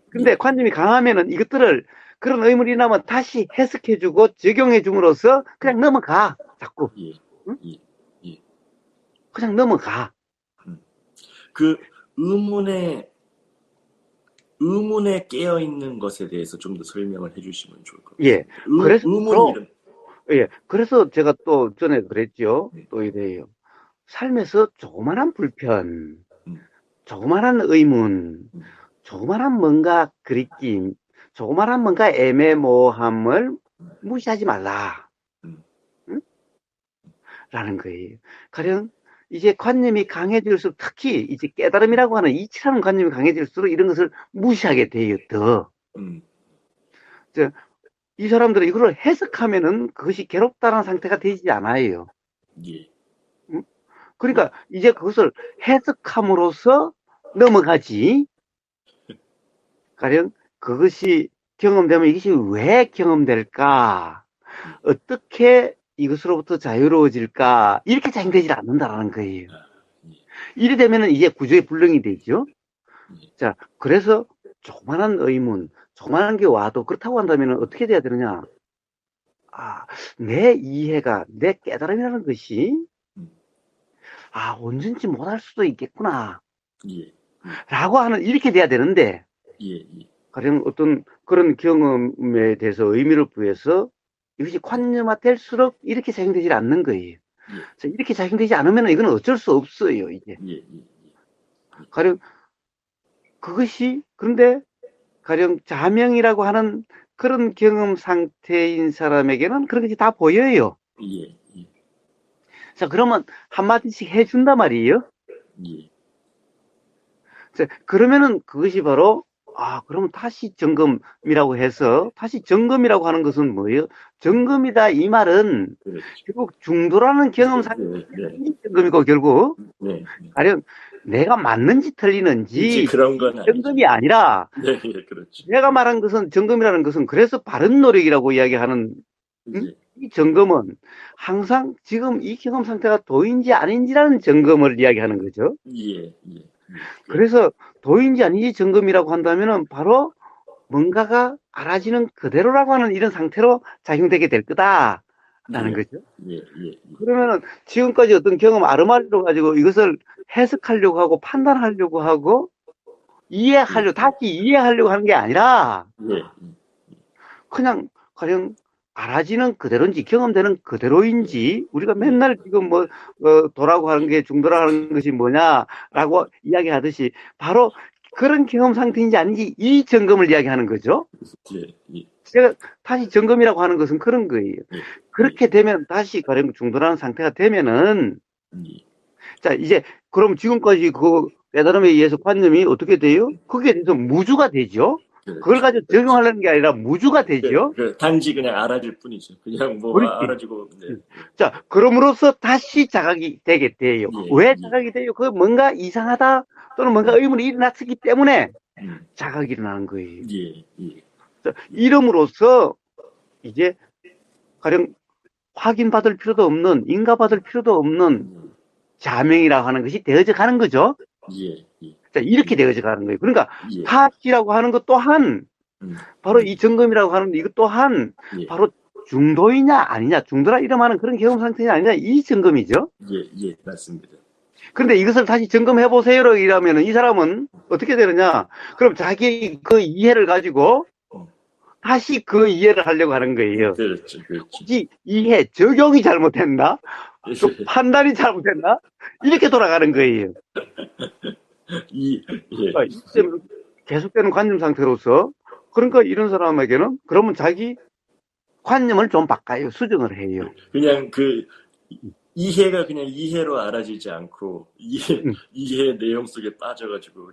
근데 예. 관념이 강하면은 이것들을 그런 의문이 나면 다시 해석해주고 적용해줌으로써 그냥 넘어가. 자꾸. 예. 응? 예. 예. 그냥 넘어가. 음. 그 의문에 의문에 깨어 있는 것에 대해서 좀 더 설명을 해주시면 좋을 것 예. 같습니다. 그래서, 의문이 이런. 예. 그래서 제가 또 전에 그랬죠. 음, 또 이래요. 삶에서 조그만한 불편, 음, 조그만한 의문, 음, 조그만한 뭔가 그리낌, 조그만한 뭔가 애매모호함을 무시하지 말라. 음, 응? 라는 거예요. 가령 이제 관념이 강해질수록 특히 이제 깨달음이라고 하는 이치라는 관념이 강해질수록 이런 것을 무시하게 돼요. 더. 음, 저, 이 사람들은 이거를 해석하면은 그것이 괴롭다는 상태가 되지 않아요. 예. 응? 예. 그러니까 이제 그것을 해석함으로써 넘어가지. 가령 그것이 경험되면 이것이 왜 경험될까? 예. 어떻게 이것으로부터 자유로워질까? 이렇게 자행되지 않는다라는 거예요. 아, 예. 이래 되면은 이제 구조의 불능이 되죠. 예. 자, 그래서 조그만한 의문, 조그만한 게 와도 그렇다고 한다면 어떻게 돼야 되느냐? 아, 내 이해가, 내 깨달음이라는 것이, 음, 온전치 못할 수도 있겠구나. 예. 예. 라고 이렇게 돼야 되는데, 예. 예. 가령 어떤 그런 경험에 대해서 의미를 부여서 이것이 관념화될수록 이렇게 작용되지 않는 거예요. 예. 자, 이렇게 작용되지 않으면 이건 어쩔 수 없어요, 이제. 예. 예. 가령 그런데 가령 자명이라고 하는 그런 경험 상태인 사람에게는 그런 것이 다 보여요. 예, 예, 자, 그러면 한마디씩 해준단 말이에요. 예, 자, 그러면은 그것이 바로, 그러면 다시 점검이라고 해서, 다시 점검이라고 하는 것은 뭐예요? 점검이다, 이 말은, 그렇죠. 결국 중도라는 경험 네, 네, 상태이 점검이고, 결국, 네. 가령 내가 맞는지 굳이 틀리는지, 그런 이 건 아니죠. 점검이 아니라, 네, 예, 그렇죠. 내가 말한 것은, 점검이라는 것은, 그래서 바른 노력이라고 이야기하는, 예, 이 점검은 항상 지금 이 경험 상태가 도인지 아닌지라는 점검을 이야기하는 거죠. 예, 예, 예, 그래서 도인지 아닌지 점검이라고 한다면은 바로 뭔가가 알아지는 그대로라고 하는 이런 상태로 작용되게 될 거다라는 예, 거죠. 예, 예, 예, 그러면은 지금까지 어떤 경험 아르마리로 가지고 이것을 해석하려고 하고 판단하려고 하고 다시 이해하려고 하는 게 아니라 예, 그냥 가령 알아지는 그대로인지 경험되는 그대로인지 우리가 예, 맨날 지금 도라고 하는 게 중도라고 하는 것이 뭐냐라고 이야기하듯이 바로 그런 경험 상태인지 아닌지 이 점검을 이야기하는 거죠. 예, 예, 제가 다시 점검이라고 하는 것은 그런 거예요. 예, 그렇게 되면 다시 가령 중도라는 상태가 되면은 예, 자 이제 그럼 지금까지 그 깨달음에 의해서 관념이 어떻게 돼요? 거기에 대해서 무주가 되죠. 그걸 그렇죠. 가지고 적용하려는 게 아니라 무주가 되죠. 단지 그냥 알아줄 뿐이죠. 그냥 뭐 그렇지. 알아주고, 네, 자, 그럼으로써 다시 자각이 되게 돼요. 예, 왜 예, 자각이 돼요? 그 뭔가 이상하다 또는 뭔가 의문이 일어났기 때문에 음, 자각이 일어나는 거예요. 예, 예, 자, 이름으로써 이제 가령 확인받을 필요도 없는, 인가받을 필요도 없는 자명이라고 하는 것이 되어져 가는 거죠. 예, 예, 자, 이렇게 되어져 가는 거예요. 그러니까 예, 타시라고 하는 것 또한 음, 바로 이 점검이라고 하는 이것 또한 예, 바로 중도이냐 아니냐, 중도라 이름하는 그런 경험 상태냐 아니냐 이 점검이죠. 예, 예, 맞습니다. 그런데 이것을 다시 점검해 보세요로 이러면 이 사람은 어떻게 되느냐? 그럼 자기 그 이해를 가지고 다시 그 이해를 하려고 하는 거예요. 그렇죠, 그렇죠. 혹시 이해, 적용이 잘못했나? 또 판단이 잘못했나? 이렇게 돌아가는 거예요. 예, 그러니까 이때는 계속되는 관념 상태로서 그러니까 이런 사람에게는 그러면 자기 관념을 좀 바꿔요. 수정을 해요. 그냥 이해가 그냥 이해로 알아지지 않고, 음, 이해 내용 속에 빠져가지고,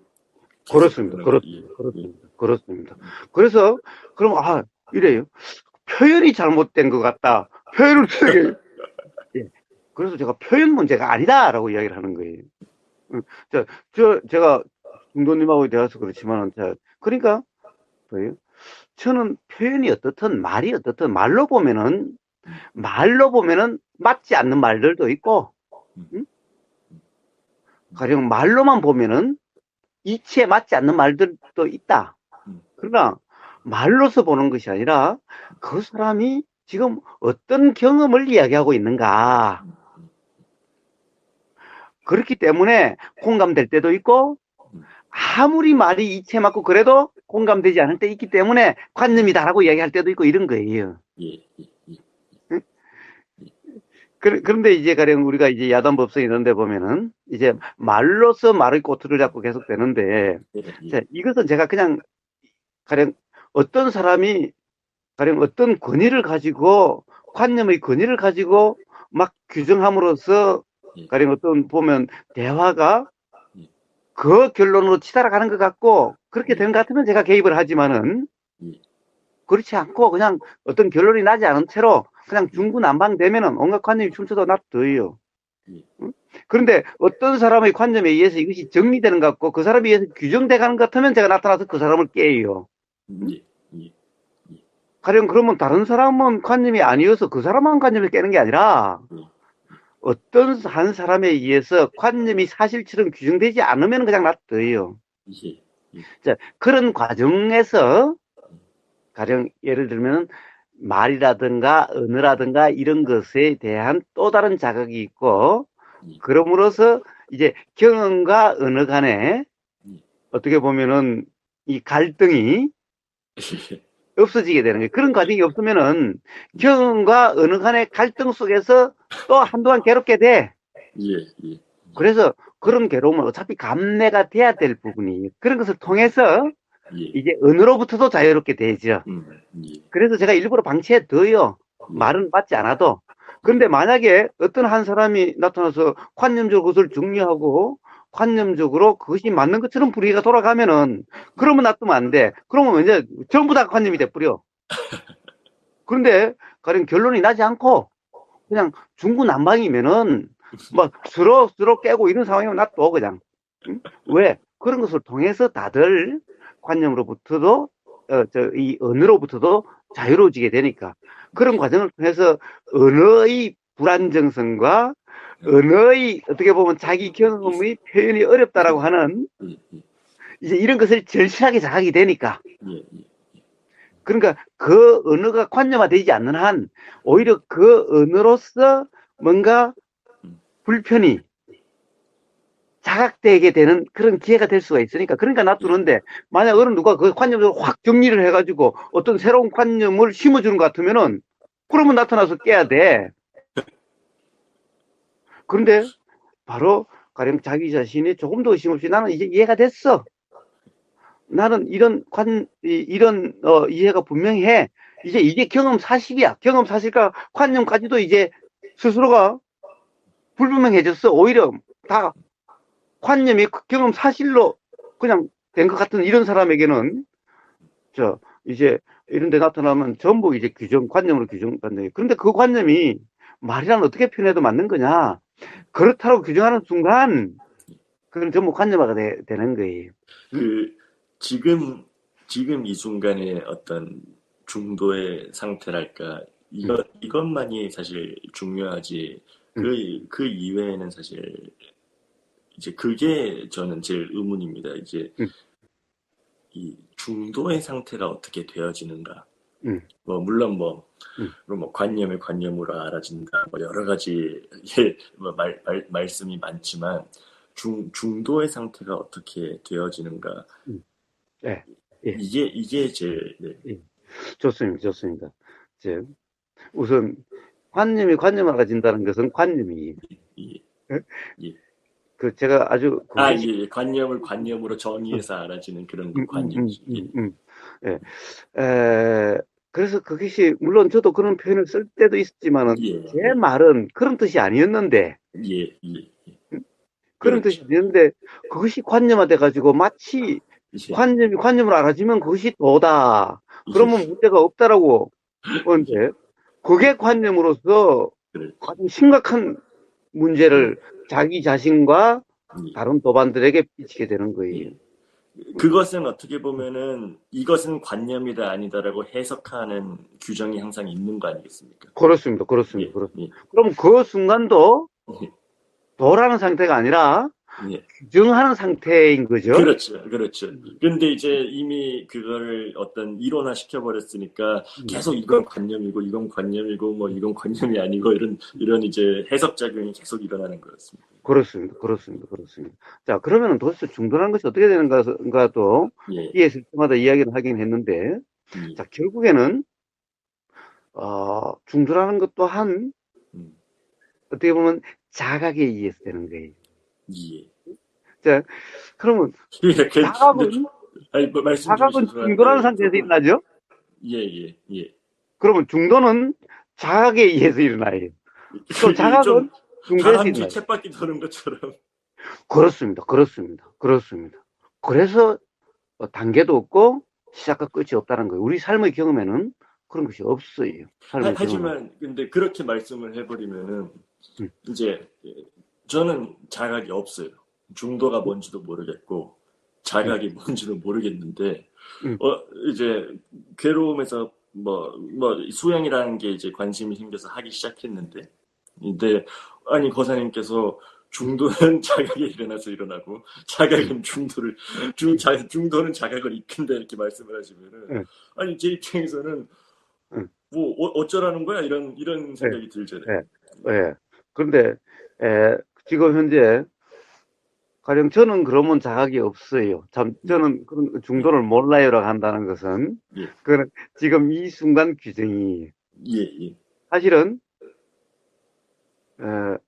그렇습니다. 계속되는 거, 그렇습니다. 그렇습니다. 그렇습니다. 그래서 그럼 이래요. 표현이 잘못된 것 같다. 표현을 되게 예. 그래서 제가 표현 문제가 아니다라고 이야기를 하는 거예요. 제가 중도님하고 대화해서 그렇지만, 그러니까 뭐예요? 저는 표현이 어떻든 말이 어떻든 말로 보면은 맞지 않는 말들도 있고, 응? 가령 말로만 보면은 이치에 맞지 않는 말들도 있다. 그러나 말로서 보는 것이 아니라 그 사람이 지금 어떤 경험을 이야기하고 있는가. 그렇기 때문에 공감될 때도 있고 아무리 말이 이치에 맞고 그래도 공감되지 않을 때 있기 때문에 관념이다라고 이야기할 때도 있고 이런 거예요. 예, 예, 예, 응? 그런데 이제 가령 우리가 이제 야단법석 이런 데 보면은 이제 말로서 말의 꼬투리를 잡고 계속 되는데 예, 자, 예, 이것은 제가 그냥 가령 어떤 사람이 가령 어떤 권위를 가지고 관념의 권위를 가지고 막 규정함으로써 예, 가령 어떤 보면 대화가 예, 그 결론으로 치달아가는 것 같고 그렇게 예, 된 것 같으면 제가 개입을 하지만은 예, 그렇지 않고 그냥 어떤 결론이 나지 않은 채로 그냥 중구난방되면은 온갖 관념이 춤춰도 놔둬요. 예, 응? 그런데 어떤 사람의 관념에 의해서 이것이 정리되는 것 같고 그 사람에 의해서 규정돼 가는 것 같으면 제가 나타나서 그 사람을 깨요. 응? 예, 예, 가령 그러면 다른 사람은 관념이 아니어서 그 사람만 관념을 깨는 게 아니라 어떤 한 사람에 의해서 관념이 사실처럼 규정되지 않으면 그냥 놔둬요. 예, 예, 자, 그런 과정에서 가령 예를 들면 말이라든가 언어라든가 이런 것에 대한 또 다른 자극이 있고 그럼으로써 이제 경험과 언어 간에 어떻게 보면은 이 갈등이 없어지게 되는 거예요. 그런 과정이 없으면은 경험과 언어 간의 갈등 속에서 또 한동안 괴롭게 돼. 예, 예, 그래서 그런 괴로움을 어차피 감내가 돼야 될 부분이 그런 것을 통해서 예, 이제 언어로부터도 자유롭게 되죠. 예, 그래서 제가 일부러 방치해 둬요. 예, 말은 받지 않아도. 예, 그런데 만약에 어떤 한 사람이 나타나서 관념적으로 그것을 중요하고 관념적으로 그것이 맞는 것처럼 분위기가 돌아가면은 그러면 놔두면 안 돼. 그러면 이제 전부 다 관념이 돼버려. 그런데 가령 결론이 나지 않고 그냥 중구난방이면은 막 서로 깨고 이런 상황이면 놔둬 그냥. 응? 왜? 그런 것을 통해서 다들 관념으로부터도 이 언어로부터도 자유로워지게 되니까 그런 과정을 통해서 언어의 불안정성과 언어의 어떻게 보면 자기 경험의 표현이 어렵다라고 하는 예, 예, 이제 이런 것을 절실하게 자각이 되니까 예, 예, 그러니까 그 언어가 관념화되지 않는 한 오히려 그 언어로서 뭔가 음, 불편이 자각되게 되는 그런 기회가 될 수가 있으니까 그러니까 예, 놔두는데 만약 어느 누가 그 관념을 확 정리를 해가지고 어떤 새로운 관념을 심어주는 것 같으면은 그러면 나타나서 깨야 돼. 그런데 바로 가령 자기 자신이 조금 더 의심 없이 나는 이제 이해가 됐어. 나는 이런 이해가 분명해. 이제 이게 경험 사실이야. 경험 사실과 관념까지도 이제 스스로가 불분명해졌어. 오히려 다 관념이 경험 사실로 그냥 된 것 같은 이런 사람에게는 이제 이런 데 나타나면 전부 이제 관념으로 규정받는. 그런데 그 관념이 말이란 어떻게 표현해도 맞는 거냐? 그렇다고 규정하는 순간 그건 전부 관념화가 되는 거예요. 응? 그 지금 지금 이 순간의 어떤 중도의 상태랄까 응, 이것만이 사실 중요하지 응, 그 이외에는 사실 이제 그게 저는 제일 의문입니다. 이제 응, 이 중도의 상태가 어떻게 되어지는가? 응, 뭐 물론 응. 뭐 관념을 관념으로 알아진다. 뭐 여러 가지 뭐 말씀이 많지만 중도의 상태가 어떻게 되어지는가? 응. 예, 예, 이게 제일 네. 예. 좋습니다. 좋습니다. 이제 우선 관념화가 진다는 것은 관념이 예, 예? 예. 그 제가 아주 아, 구체식 예. 관념을 관념으로 정의해서 알아지는 그런 그 관념이죠. 예, 예. 에, 그래서 그것이 물론 저도 그런 표현을 쓸 때도 있었지만은 예, 제 예, 말은 그런 뜻이 아니었는데 예, 예. 그런 뜻이 그렇죠. 아니었는데 그것이 관념화돼 가지고 마치 예, 관념으로 알아지면 그것이 도다. 예. 그러면 문제가 없다라고 예. 그런데 그게 관념으로서 그래. 아주 심각한 예, 문제를 자기 자신과 예, 다른 도반들에게 끼치게 되는 거예요. 예. 그것은 어떻게 보면은 이것은 관념이다 아니다라고 해석하는 규정이 항상 있는 거 아니겠습니까? 그렇습니다. 그렇습니다. 예, 그렇습니다. 예, 그럼 그 순간도 예, 도라는 상태가 아니라 예. 규정하는 상태인 거죠. 그렇죠, 그렇죠. 근데 이제 이미 그거를 어떤 일원화 시켜버렸으니까 음, 계속 이건 관념이고, 이건 관념이고, 뭐 이건 관념이 아니고 이런 이제 해석 작용이 계속 일어나는 거였습니다. 그렇습니다. 그렇습니다. 그렇습니다. 자, 그러면 도대체 중도라는 것이 어떻게 되는가도 예, 이해했을 때마다 이야기를 하긴 했는데, 예, 자, 결국에는, 중도라는 것 또한 음, 어떻게 보면 자각에 의해서 되는 거예요. 예. 자, 그러면 이렇게 근데 자각은, 아니 뭐 말씀 중에 자각은 중도라는 죄송한데 상태에서 조금 일어나죠? 예, 예, 예. 그러면 중도는 자각에 의해서 일어나요. 또 좀 자각은 중도에서 바람쥐 일어나요. 쳇바퀴 도는 것처럼 그렇습니다. 그렇습니다. 그렇습니다. 그래서 단계도 없고 시작과 끝이 없다는 거예요. 우리 삶의 경험에는 그런 것이 없어요. 삶의 경험에. 하지만 근데 그렇게 말씀을 해버리면은 음, 이제 저는 자각이 없어요. 중도가 뭔지도 모르겠고 음, 자각이 뭔지도 모르겠는데 음, 이제 괴로움에서 뭐 수영이라는 게 이제 관심이 생겨서 하기 시작했는데 근데 아니 거사님께서 음, 중도는 자각이 일어나서 일어나고 음, 자각은 중도는 자각을 입힌다 이렇게 말씀을 하시면은 음, 아니 제 입장에서는 음, 뭐 어쩌라는 거야 이런 예, 생각이 들잖아요. 예, 예. 그런데 지금 현재 가령 저는 그러면 자각이 없어요. 참 예, 저는 그런 예, 중도를 몰라요라고 한다는 것은 예, 그는 지금 이 순간 규정이 예, 예, 사실은 에,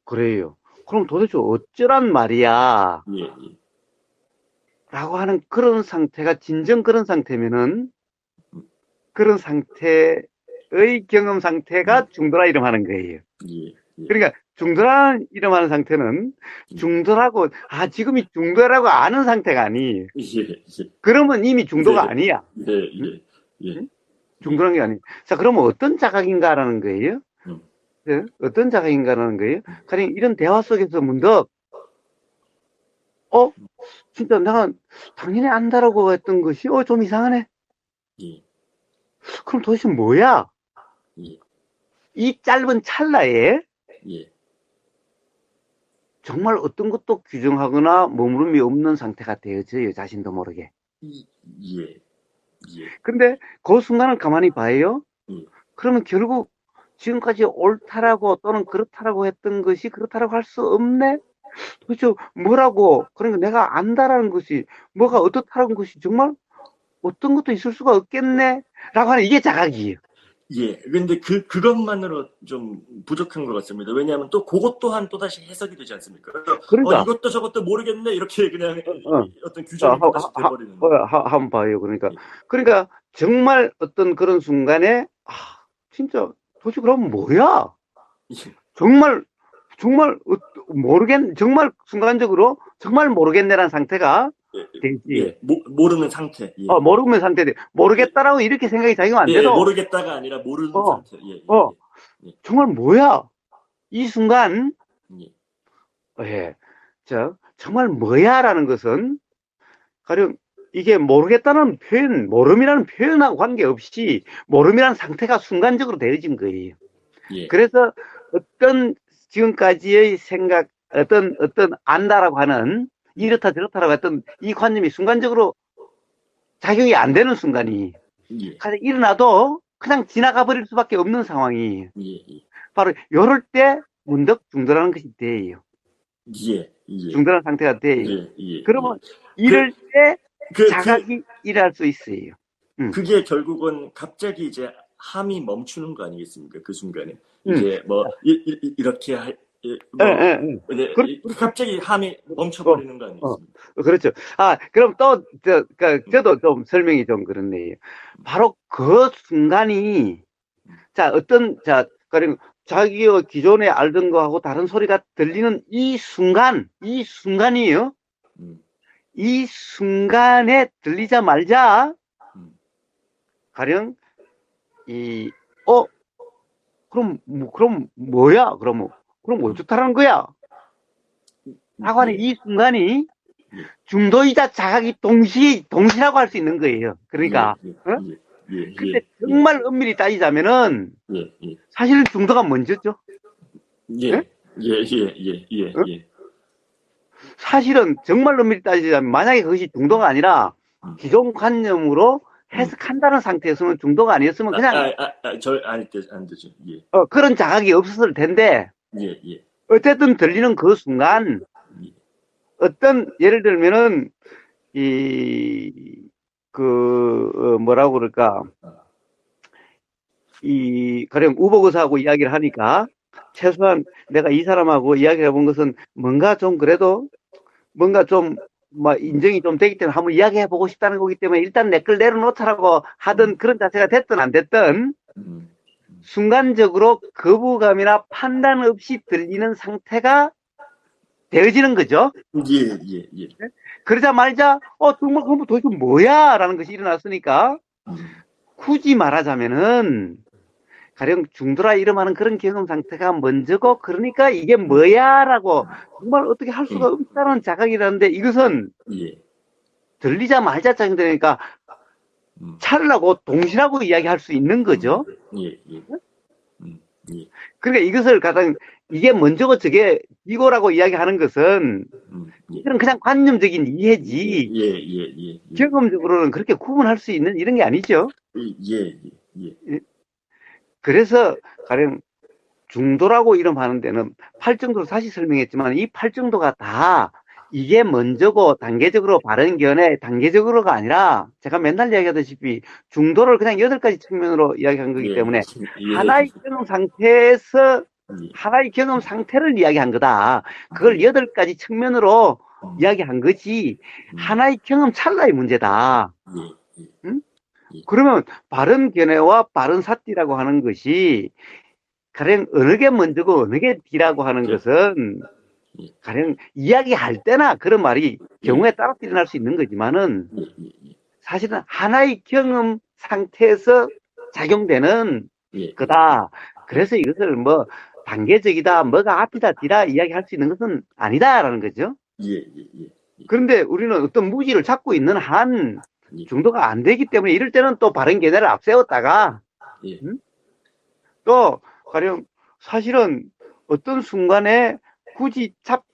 그래요. 그럼 도대체 어쩌란 말이야? 예, 예. 라고 하는 그런 상태가 진정 그런 상태면은 그런 상태의 경험 상태가 중도라 이름하는 거예요. 예, 예, 그러니까 중도라 이름하는 상태는 중도라고 지금이 중도라고 아는 상태가 아니. 예, 예. 그러면 이미 중도가 네, 아니야. 예, 응? 예, 예, 응? 예. 중도라는 게 아니. 자, 그러면 어떤 자각인가라는 거예요? 음, 네? 어떤 자각인가라는 거예요? 가령 이런 대화 속에서 문득 어? 진짜 내가 당연히 안다라고 했던 것이 좀 이상하네. 예, 그럼 도대체 뭐야? 예, 이 짧은 찰나에 예, 정말 어떤 것도 규정하거나 머무름이 없는 상태가 되어져요. 자신도 모르게. 예, 예, 근데 그 순간을 가만히 봐요. 예, 그러면 결국 지금까지 옳다라고 또는 그렇다라고 했던 것이 그렇다라고 할 수 없네? 도대체 뭐라고? 그러니까 내가 안다라는 것이 뭐가 어떻다라는 것이 정말 어떤 것도 있을 수가 없겠네? 라고 하는 이게 자각이에요. 예. 근데 그것만으로 좀 부족한 것 같습니다. 왜냐하면 또 그것 또한 또다시 해석이 되지 않습니까? 그래서, 그러니까, 이것도 저것도 모르겠네. 이렇게 그냥 어, 어. 어떤 규정이 또다시 돼버리는. 한번 봐요. 예, 그러니까, 정말 어떤 그런 순간에, 진짜, 도대체 그럼 뭐야? 예, 정말, 정말, 정말 순간적으로, 정말 모르겠네라는 상태가 예, 되지. 예. 모르는 상태. 예, 모르면 상태돼. 예, 모르겠다라고 이렇게 생각이 자기가 안 예, 돼도, 모르겠다가 아니라 모르는 어, 상태. 예, 예, 어, 예, 정말 뭐야? 이 순간, 예, 예, 정말 뭐야라는 것은, 가령 이게 모르겠다는 표현, 모름이라는 표현하고 관계없이 모름이라는 상태가 순간적으로 되어진 거예요. 예, 그래서 어떤 지금까지의 생각, 어떤 안다라고 하는 이렇다 저렇다라고 했던 이 관념이 순간적으로 작용이 안 되는 순간이 예, 가장 일어나도 그냥 지나가 버릴 수밖에 없는 상황이 예, 예, 바로 이럴 때 문득 중도라는 것이 돼요. 예, 예, 중도라는 상태가 돼요. 예, 예, 예. 그러면 그, 이럴 때 그, 그, 자각이 일어날 수 있어요. 응, 그게 결국은 갑자기 이제 함이 멈추는 거 아니겠습니까? 그 순간에. 응. 이제 뭐, 이렇게 예, 뭐, 예, 예. 이제 그렇죠. 갑자기 함이 어, 멈춰버리는 거 어, 아니겠습니까? 그렇죠. 그럼 또, 음, 저도 좀 설명이 좀 그렇네요. 바로 그 순간이, 가령 자기가 기존에 알던 거하고 다른 소리가 들리는 이 순간이에요. 음, 이 순간에 들리자 말자, 음, 가령, 이, 어, 그럼 뭐야? 그럼 음, 어쩌다라는 거야? 라고 하는 예, 이 순간이 예, 중도이자 자각이 동시라고 할 수 있는 거예요. 예, 그러니까, 예, 어? 예, 예, 근데 예, 예, 정말 엄밀히 따지자면은, 예, 예, 사실 중도가 먼저죠. 예, 예? 예, 예, 예, 어? 예, 사실은 정말 엄밀히 따지자면, 만약에 그것이 중도가 아니라, 음, 기존 관념으로 음. 해석한다는 상태였으면 중도가 아니었으면 그냥, 안 되죠. 예, 그런 자각이 없었을 텐데, 예, 예, 어쨌든 들리는 그 순간, 예, 예를 들면은, 이, 뭐라고 그럴까, 가령 우복의사하고 이야기를 하니까, 최소한 내가 이 사람하고 이야기를 해본 것은 뭔가 좀 그래도, 뭔가 좀, 인정이 좀 되기 때문에 한번 이야기해보고 싶다는 거기 때문에 일단 내 걸 내려놓자라고 하던 음, 그런 자세가 됐든 안 됐든, 음, 순간적으로 거부감이나 판단 없이 들리는 상태가 되어지는 거죠. 예, 예, 예, 그러자 말자, 정말 그럼 도대체 뭐야? 라는 것이 일어났으니까, 음, 굳이 말하자면은, 가령 중도라 이름하는 그런 경험 상태가 먼저고, 그러니까 이게 음, 뭐야? 라고 정말 어떻게 할 수가 음, 없다는 자각이라는데, 이것은 예, 들리자 말자 정도니까 음, 차라고 동시라고 이야기할 수 있는 거죠. 예, 예, 음, 예, 그러니까 이것을 가장, 이게 먼저고 저게 이거라고 이야기하는 것은, 예, 이건 그냥 관념적인 예, 이해지, 예, 예, 예, 예, 경험적으로는 그렇게 구분할 수 있는 이런 게 아니죠. 예, 예, 그래서 가령 중도라고 이름하는 데는 팔정도를 다시 설명했지만 이 팔정도가 다 이게 먼저고 단계적으로 바른 견해 단계적으로가 아니라 제가 맨날 이야기하다시피 중도를 그냥 8가지 측면으로 이야기한 거기 예, 때문에 예, 하나의 경험 상태에서 예, 하나의 경험 상태를 이야기한 거다. 그걸 8가지 측면으로 이야기한 거지, 음, 하나의 경험 찰나의 문제다. 예, 예, 응? 예, 그러면 바른 견해와 바른 사띠라고 하는 것이 가령 어느 게 먼저고 어느 게 뒤라고 하는 예, 것은 예, 가령 이야기할 때나 그런 말이 예, 경우에 따라 일어날 수 있는 거지만은 예, 예, 사실은 하나의 경험 상태에서 작용되는 예, 거다. 예, 그래서 이것을 뭐 단계적이다, 뭐가 앞이다, 뒤다 이야기할 수 있는 것은 아니다라는 거죠. 예, 예, 예, 그런데 우리는 어떤 무지를 잡고 있는 한 예, 중도가 안 되기 때문에 이럴 때는 또 바른 견해를 앞세웠다가, 예, 음? 또 가령 사실은 어떤 순간에 굳이 잡지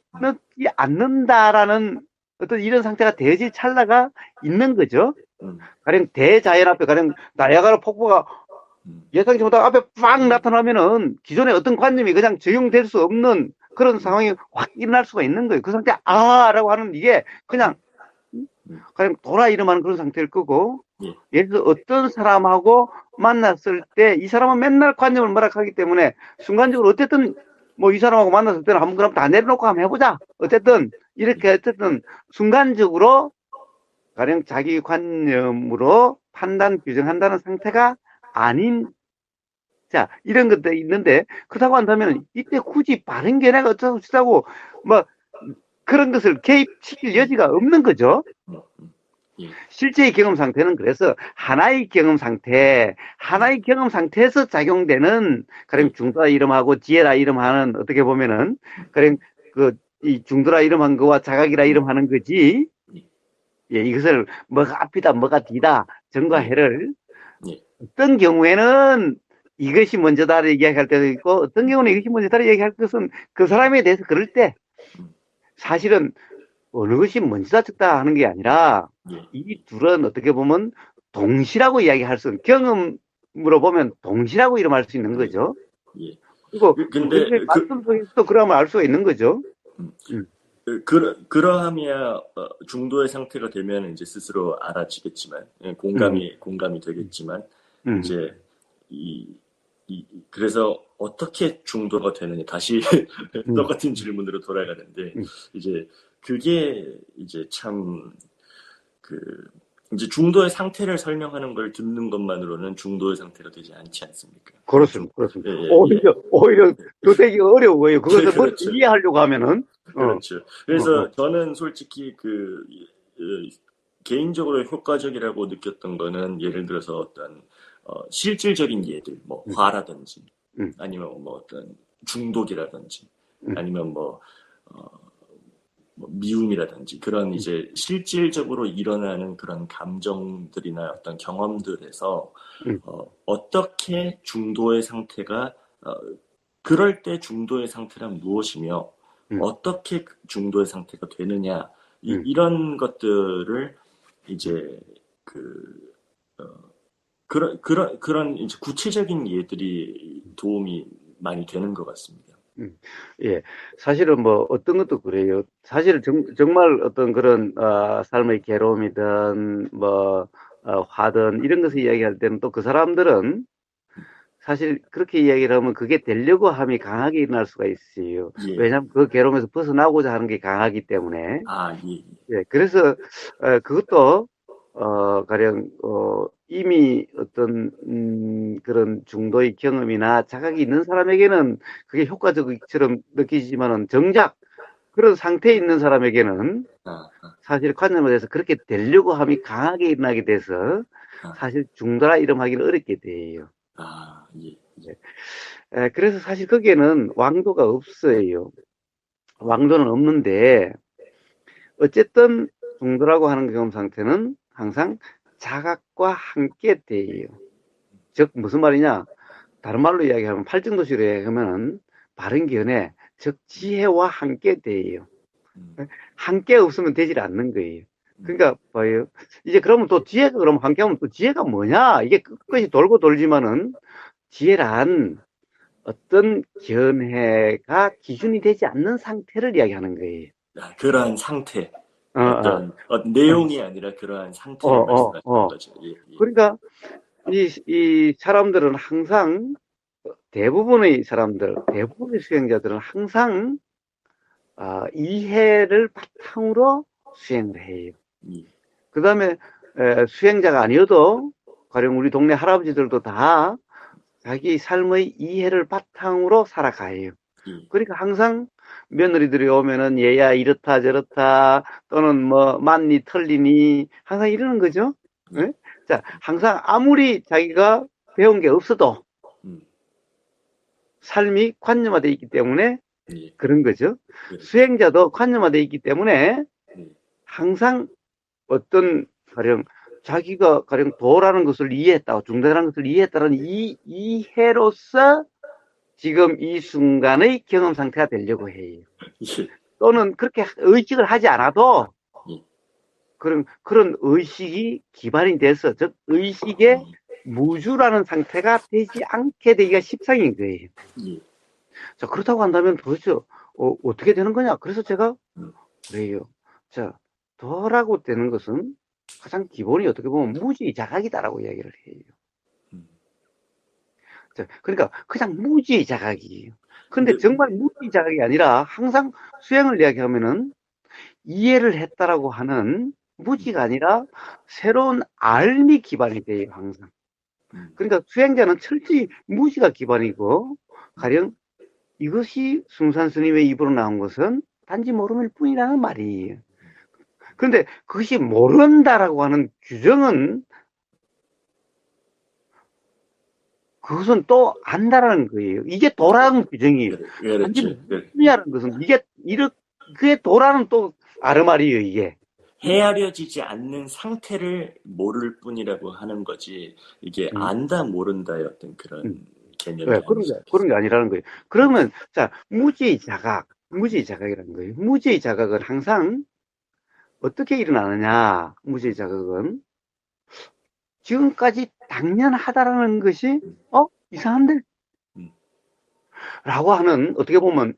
않는다라는 어떤 이런 상태가 되어질 찰나가 있는 거죠. 음, 가령 대자연 앞에 가령 나야가라 폭포가 음, 예상치 못한 앞에 빡 나타나면은 기존의 어떤 관념이 그냥 적용될 수 없는 그런 상황이 확 일어날 수가 있는 거예요. 그 상태 아라고 하는 이게 그냥 음, 그냥 돌아 이름하는 그런 상태일 거고, 예, 예를 들어 어떤 사람하고 만났을 때 이 사람은 맨날 관념을 말하기 때문에 순간적으로 어쨌든 뭐 이 사람하고 만났을 때는 한번 그럼 다 내려놓고 한번 해보자. 어쨌든 이렇게 어쨌든 순간적으로 가령 자기 관념으로 판단 규정한다는 상태가 아닌, 자, 이런 것도 있는데, 그렇다고 한다면 이때 굳이 바른 견해가 어쩌고 저쩌고 뭐 그런 것을 개입시킬 여지가 없는 거죠. 예, 실제의 경험 상태는 그래서 하나의 경험 상태에서 작용되는 가령 예, 중도라 이름하고 지혜라 이름하는 어떻게 보면은 가령 이 중도라 이름한 거와 자각이라 이름하는 거지. 예, 예, 이것을 뭐가 앞이다, 뭐가 뒤다, 전과 예, 해를 예, 어떤 경우에는 이것이 먼저다 얘기할 때도 있고 어떤 경우는 이것이 먼저다 얘기할 것은 그 사람에 대해서 그럴 때 음, 사실은 어느 것이 먼저다 적다 하는 게 아니라 예, 이 둘은 어떻게 보면 동시라고 이야기할 수, 경험으로 보면 동시라고 이름할 수 있는 예, 거죠. 예. 그리고 근데 선생님 말씀 속에서도 그러면 알 수가 있는 거죠. 음, 음, 그러함이야 중도의 상태가 되면 이제 스스로 알아지겠지만 음, 공감이 되겠지만 음, 이제 이, 그래서 어떻게 중도가 되느냐 다시 음, 똑같은 질문으로 돌아가는데 음. 이제 그게 이제 참 그 이제 중도의 상태를 설명하는 걸 듣는 것만으로는 중도의 상태가 되지 않지 않습니까? 그렇습니다. 그렇습니다. 예, 예, 예. 오히려 더 되기 어려워요. 그것을 먼저 그렇죠. 이해하려고 하면은, 그렇죠. 어. 그래서 저는 솔직히 개인적으로 효과적이라고 느꼈던 거는 예를 들어서 어떤 실질적인 예들, 뭐 음, 화라든지 음, 아니면 뭐 어떤 중독이라든지 음, 아니면 뭐 미움이라든지 그런 이제 실질적으로 일어나는 그런 감정들이나 어떤 경험들에서 음, 어떻게 중도의 상태가 그럴 때 중도의 상태란 무엇이며 음, 어떻게 중도의 상태가 되느냐 음. 이런 것들을 이제 그 어, 그런 이제 구체적인 예들이 도움이 많이 되는 것 같습니다. 예. 사실은 뭐 어떤 것도 그래요. 사실 정말 어떤 그런 삶의 괴로움이든 뭐 화든 이런 것을 이야기할 때는 또 그 사람들은 사실 그렇게 이야기를 하면 그게 되려고 함이 강하게 일어날 수가 있어요. 예. 왜냐하면 그 괴로움에서 벗어나고자 하는 게 강하기 때문에. 아, 예. 예. 그래서 그것도 가령 이미 어떤 그런 중도의 경험이나 자각이 있는 사람에게는 그게 효과적처럼 느끼지만은 정작 그런 상태에 있는 사람에게는 아, 아, 사실 관념에 대해서 그렇게 되려고 함이 강하게 일어나게 돼서 아, 사실 중도라 이름하기는 어렵게 돼요. 아, 예. 예. 그래서 사실 거기에는 왕도가 없어요. 왕도는 없는데 어쨌든 중도라고 하는 경험 상태는 항상 자각과 함께 돼요. 즉 무슨 말이냐? 다른 말로 이야기하면 팔정도시로 이야기하면 바른 견해, 즉 지혜와 함께 돼요. 음, 함께 없으면 되질 않는 거예요. 음, 그러니까 봐요. 이제 그러면 또 지혜가 그럼 함께 하면 또 지혜가 뭐냐? 이게 끝까지 돌고 돌지만은 지혜란 어떤 견해가 기준이 되지 않는 상태를 이야기하는 거예요. 아, 그러한 상태, 어, 어, 어떤 내용이 아니라 그러한 상태를 말씀하시는 어. 거죠. 예, 예. 그러니까 이 사람들은 항상 대부분의 사람들, 대부분의 수행자들은 항상 이해를 바탕으로 수행을 해요. 예, 그 다음에 수행자가 아니어도 가령 우리 동네 할아버지들도 다 자기 삶의 이해를 바탕으로 살아가요. 예, 그러니까 항상 며느리들이 오면은 얘야 이렇다 저렇다 또는 뭐 맞니 틀리니 항상 이러는 거죠. 예? 자, 항상 아무리 자기가 배운 게 없어도 음, 삶이 관념화되어 있기 때문에 예, 그런 거죠. 그렇죠. 수행자도 관념화되어 있기 때문에 예, 항상 어떤 가령 자기가 가령 도라는 것을 이해했다, 중대라는 것을 이해했다는 이 이해로서 지금 이 순간의 경험 상태가 되려고 해요. 예, 또는 그렇게 의식을 하지 않아도 예, 그런 의식이 기반이 돼서 즉 의식의 무주라는 상태가 되지 않게 되기가 십상인 거예요. 예, 자, 그렇다고 한다면 도대체 어떻게 되는 거냐? 그래서 제가 음, 그래요. 자, 도라고 되는 것은 가장 기본이 어떻게 보면 무지자각이다라고 이야기를 해요. 음. 자, 그러니까 그냥 무지자각이에요. 근데 근데 정말 무지자각이 아니라 항상 수행을 이야기하면은 이해를 했다라고 하는 무지가 아니라 새로운 알미 기반이 돼요, 항상. 음, 그러니까 수행자는 철저히 무지가 기반이고, 가령 이것이 숭산 스님의 입으로 나온 것은 단지 모름일 뿐이라는 말이에요. 그런데 그것이 모른다라고 하는 규정은 그것은 또 안다라는 거예요. 이게 도라는 규정이에요. 단지 그렇죠. 모를 뿐이라는 것은 이게 그게 도라는 또 아르말이에요, 이게. 헤아려지지 않는 상태를 모를 뿐이라고 하는 거지, 이게 음, 안다 모른다의 어떤 음. 그런 개념이 네, 아닐 수도 그런 있어요. 게 아니라는 거예요. 그러면, 자, 무지자각이라는 거예요. 무지자각은 항상 어떻게 일어나느냐, 무지자각은. 지금까지 당연하다라는 것이, 이상한데? 음, 라고 하는, 어떻게 보면,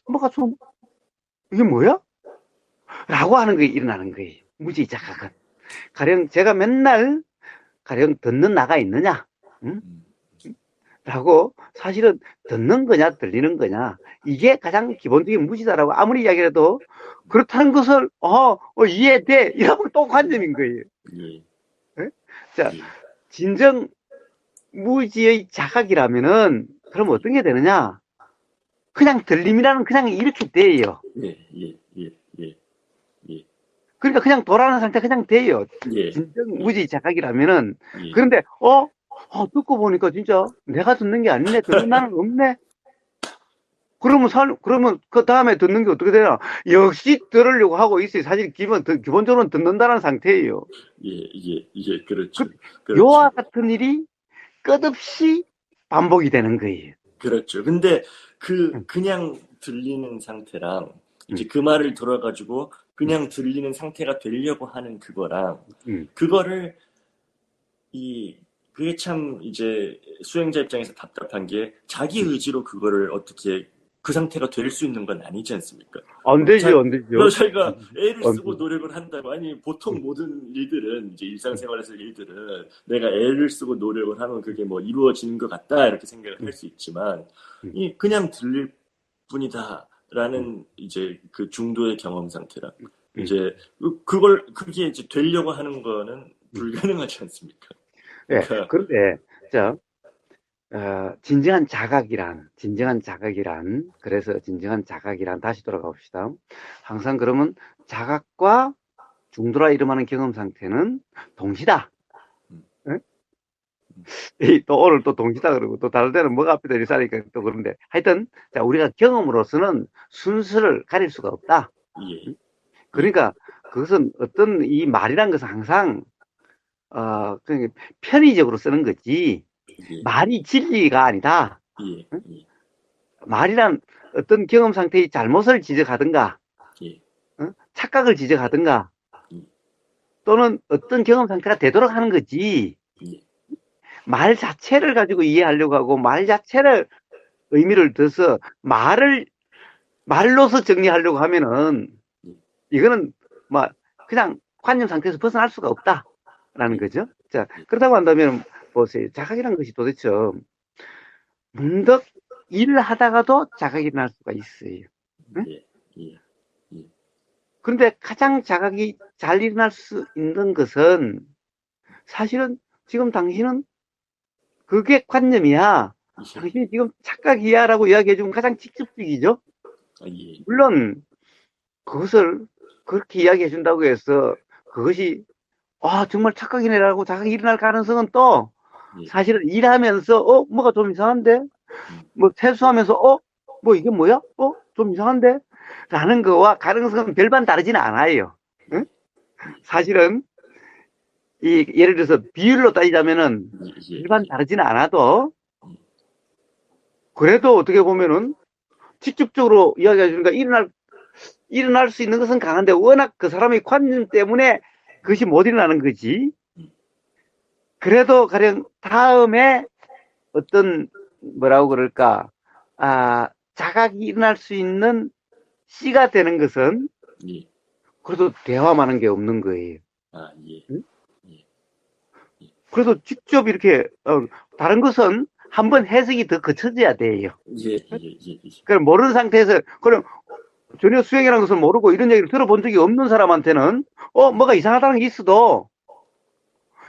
뭐가 좀, 이게 뭐야? 라고 하는 게 일어나는 거예요. 무지자각은. 가령 제가 맨날, 가령 듣는 나가 있느냐? 응? 음, 라고 사실은 듣는 거냐 들리는 거냐 이게 가장 기본적인 무지다라고 아무리 이야기해도 그렇다는 것을 이해돼 이러면 또 관념인 거예요. 예, 예? 자, 예, 진정 무지의 자각이라면은 그럼 어떤 게 되느냐? 그냥 들림이라는 그냥 이렇게 돼요. 예, 예, 예, 예, 예, 그러니까 그냥 돌아가는 상태 그냥 돼요. 예, 진정 예, 무지 자각이라면은 예, 그런데 듣고 보니까 진짜 내가 듣는 게 아니네 듣는 나는 없네. 그러면 그 다음에 듣는 게 어떻게 되나? 역시 들으려고 하고 있어요. 사실 기본적으로는 듣는다는 상태예요. 예, 예, 예, 그, 그렇죠. 그렇죠. 요와 같은 일이 끝없이 반복이 되는 거예요. 그렇죠. 근데 응, 그냥 들리는 상태랑 이제 응, 그 말을 들어가지고 그냥 들리는 상태가 되려고 하는 그거랑 응, 그거를 그게 참 이제 수행자 입장에서 답답한 게 자기 응. 의지로 그거를 어떻게 그 상태가 될 수 있는 건 아니지 않습니까? 안 되죠, 안 그래서 되죠. 자기가 애를 안 쓰고 되죠. 노력을 한다고 아니 보통 응, 모든 일들은 이제 응, 일상생활에서 일들은 내가 애를 쓰고 노력을 하면 그게 뭐 이루어지는 것 같다 이렇게 생각을 할 응, 수 있지만 응, 이 그냥 들릴 응, 뿐이다라는 이제 그 중도의 경험 상태라 응, 이제 그게 이제 되려고 하는 거는 응. 불가능하지 않습니까? 예, 그러니까 그런데, 자, 그래서 진정한 자각이란, 다시 돌아가 봅시다. 항상 그러면 자각과 중도라 이름하는 경험 상태는 동시다. 음, 예? 또 오늘 또 동시다 그러고 또 다른 데는 뭐가 앞에 들이싸니까 또 그런데 하여튼 자 우리가 경험으로서는 순서를 가릴 수가 없다. 예, 예, 그러니까 그것은 어떤 이 말이란 것은 항상 그냥 편의적으로 쓰는 거지 예, 말이 진리가 아니다. 예, 응? 예, 말이란 어떤 경험 상태의 잘못을 지적하든가 예, 착각을 지적하든가 예, 또는 어떤 경험 상태가 되도록 하는 거지 예, 말 자체를 가지고 이해하려고 하고 말 자체를 의미를 둬서 말로서 정리하려고 하면은 예, 이거는 뭐 그냥 관념 상태에서 벗어날 수가 없다라는 예, 거죠. 자, 예, 그렇다고 한다면 보세요. 자각이라는 것이 도대체 문득 일을 하다가도 자각이 날 수가 있어요. 응? 예, 예, 예, 그런데 가장 자각이 잘 일어날 수 있는 것은 사실은 지금 당신은 그게 관념이야. 예, 당신이 지금 착각이야라고 이야기해주면 가장 직접적이죠. 예, 물론 그것을 그렇게 이야기해준다고 해서 그것이 정말 착각이네라고 자각이 일어날 가능성은 또 예, 사실은 일하면서 뭐가 좀 이상한데 음, 뭐 세수하면서 뭐 이게 뭐야? 좀 이상한데? 라는 거와 가능성은 별반 다르지는 않아요. 응? 예, 예, 사실은 예를 들어서 비율로 따지자면은 예, 예, 별반 예, 다르지는 않아도 그래도 어떻게 보면은 직접적으로 이야기해 주니까 일어날 수 있는 것은 강한데 워낙 그 사람의 관념 때문에 그것이 못 일어나는 거지. 그래도 가령 다음에 어떤 뭐라고 그럴까 자각이 일어날 수 있는 씨가 되는 것은 예, 그래도 대화만한 게 없는 거예요. 아, 예, 응? 예, 예, 그래도 직접 이렇게 다른 것은 한번 해석이 더 거쳐져야 돼요. 예, 예, 예, 예, 그럼 모르는 상태에서 그럼 전혀 수행이라는 것을 모르고 이런 얘기를 들어본 적이 없는 사람한테는 뭐가 이상하다는 게 있어도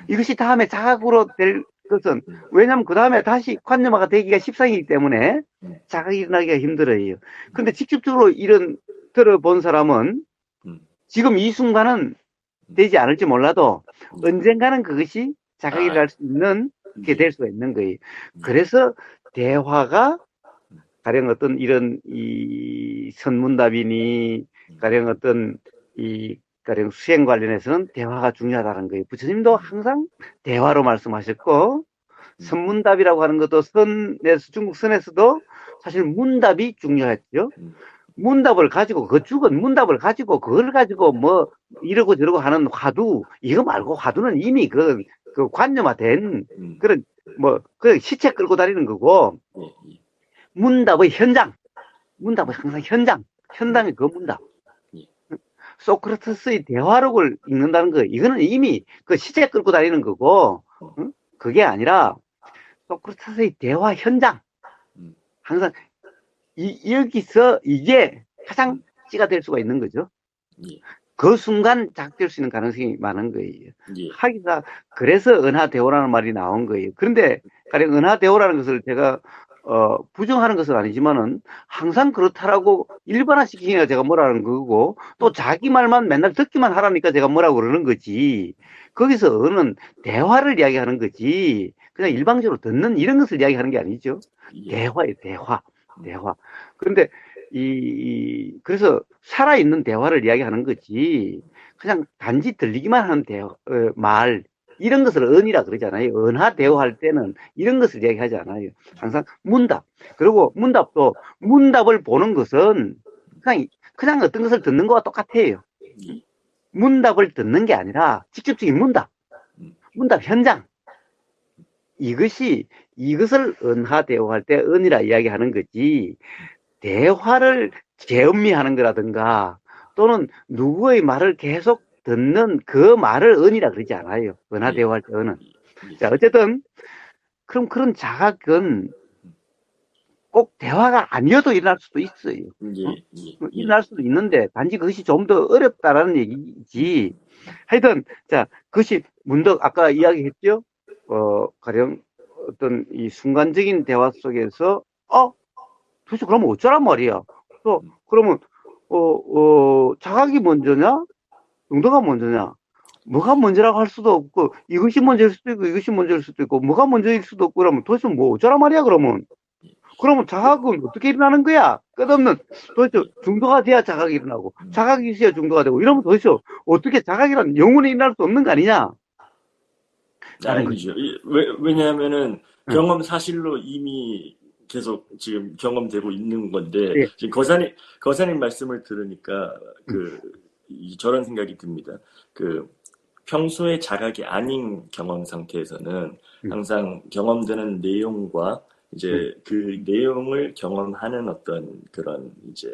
이것이 다음에 자각으로 될 것은 왜냐하면 그 다음에 다시 관념화가 되기가 십상이기 때문에 자각이 일어나기가 힘들어요. 근데 직접적으로 이런 들어본 사람은 음, 지금 이 순간은 되지 않을지 몰라도 언젠가는 그것이 자각이 아, 일어날 수 있는 게 예, 될 수가 있는 거예요. 예, 그래서 대화가 가령 어떤 이런 이 선문답이니 가령 어떤 이 가령 수행 관련해서는 대화가 중요하다는 거예요. 부처님도 항상 대화로 말씀하셨고 선문답이라고 하는 것도 선에서 중국 선에서도 사실 문답이 중요했죠. 문답을 가지고 그 죽은 문답을 가지고 그걸 가지고 뭐 이러고 저러고 하는 화두 이거 말고 화두는 이미 그 관념화된 그런 뭐 그 시체 끌고 다니는 거고 예, 예, 문답의 현장 문답은 항상 현장이 그 문답. 예, 소크라테스의 대화록을 읽는다는 거, 이거는 이미 그 시체 끌고 다니는 거고, 응? 그게 아니라 소크라테스의 대화 현장. 항상 여기서 이게 가장 찌가 될 수가 있는 거죠. 예, 그 순간 작될 수 있는 가능성이 많은 거예요. 예, 하기가 그래서 은하대오라는 말이 나온 거예요. 그런데 가령 은하대오라는 것을 제가 부정하는 것은 아니지만은 항상 그렇다라고 일반화시키니까 제가 뭐라는 거고 또 자기 말만 맨날 듣기만 하라니까 제가 뭐라고 그러는 거지. 거기서 은은 대화를 이야기하는 거지. 그냥 일방적으로 듣는 이런 것을 이야기하는 게 아니죠. 예, 대화예요, 대화. 그런데 그래서 살아있는 대화를 이야기하는 거지. 그냥 단지 들리기만 하는 말, 이런 것을 언이라 그러잖아요. 언하 대화할 때는 이런 것을 이야기하지 않아요. 항상 문답. 그리고 문답을 보는 것은 그냥 어떤 것을 듣는 거와 똑같아요. 예, 문답을 듣는 게 아니라 직접적인 문답 현장. 이것을 언하 대화할 때 언이라 이야기하는 거지. 대화를 재음미하는 거라든가 또는 누구의 말을 계속 듣는 그 말을 언이라 그러지 않아요. 언하 예, 대화할 때 언은. 예, 자, 어쨌든 그럼 그런 자각은 꼭 대화가 아니어도 일어날 수도 있어요. 어? 예, 예, 예, 일어날 수도 있는데 단지 그것이 좀 더 어렵다라는 얘기지. 하여튼 자, 그것이 문득 아까 이야기했죠. 가령 어떤 이 순간적인 대화 속에서 도대체 그러면 어쩌란 말이야. 그러면 자각이 먼저냐? 용도가 먼저냐? 뭐가 먼저라고 할 수도 없고 이것이 먼저일 수도 있고 이것이 먼저일 수도 있고 뭐가 먼저일 수도 없고 그러면 도대체 뭐 어쩌란 말이야 그러면 자각은 어떻게 일어나는 거야? 끝없는 도대체 중도가 돼야 자각이 일어나고 자각이 있어야 중도가 되고 이러면 도대체 어떻게 자각이란 영원히 일어날 수 없는 거 아니냐? 라는 거죠. 아니죠. 왜냐하면은 응. 경험 사실로 이미 계속 지금 경험되고 있는 건데 예. 지금 거사님 말씀을 들으니까 응. 저런 생각이 듭니다. 그 평소에 자각이 아닌 경험 상태에서는 응. 항상 경험되는 내용과 응. 이제 그 내용을 경험하는 어떤 그런 이제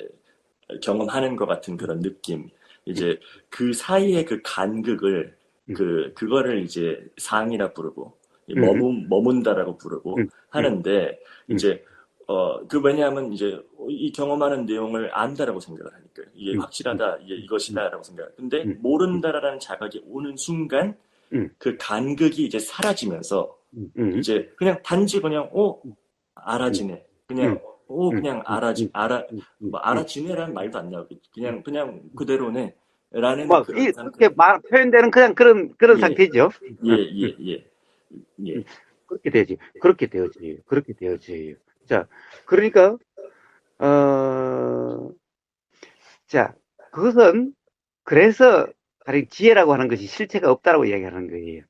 경험하는 것 같은 그런 느낌. 응. 이제 그 사이의 그 간극을 응. 그거를 이제 상이라 부르고 머문다라고 부르고 하는데, 이제, 왜냐하면 이제 이 경험하는 내용을 안다라고 생각을 하니까요. 이게 확실하다, 이게 이것이다라고 생각을. 근데 모른다라는 자각이 오는 순간, 그 간극이 이제 사라지면서, 이제 그냥 단지 그냥, 알아지네. 그냥, 그냥 뭐 알아지네라는 말도 안 나오겠지. 그냥 그대로네. 라는 그런 상태. 그렇게 표현되는 그런 예, 상태죠. 예. 그렇게 되지. 그렇게 되어져요. 그렇게 되어져요. 자, 그러니까, 자, 그것은, 그래서, 가령 지혜라고 하는 것이 실체가 없다라고 이야기하는 거예요.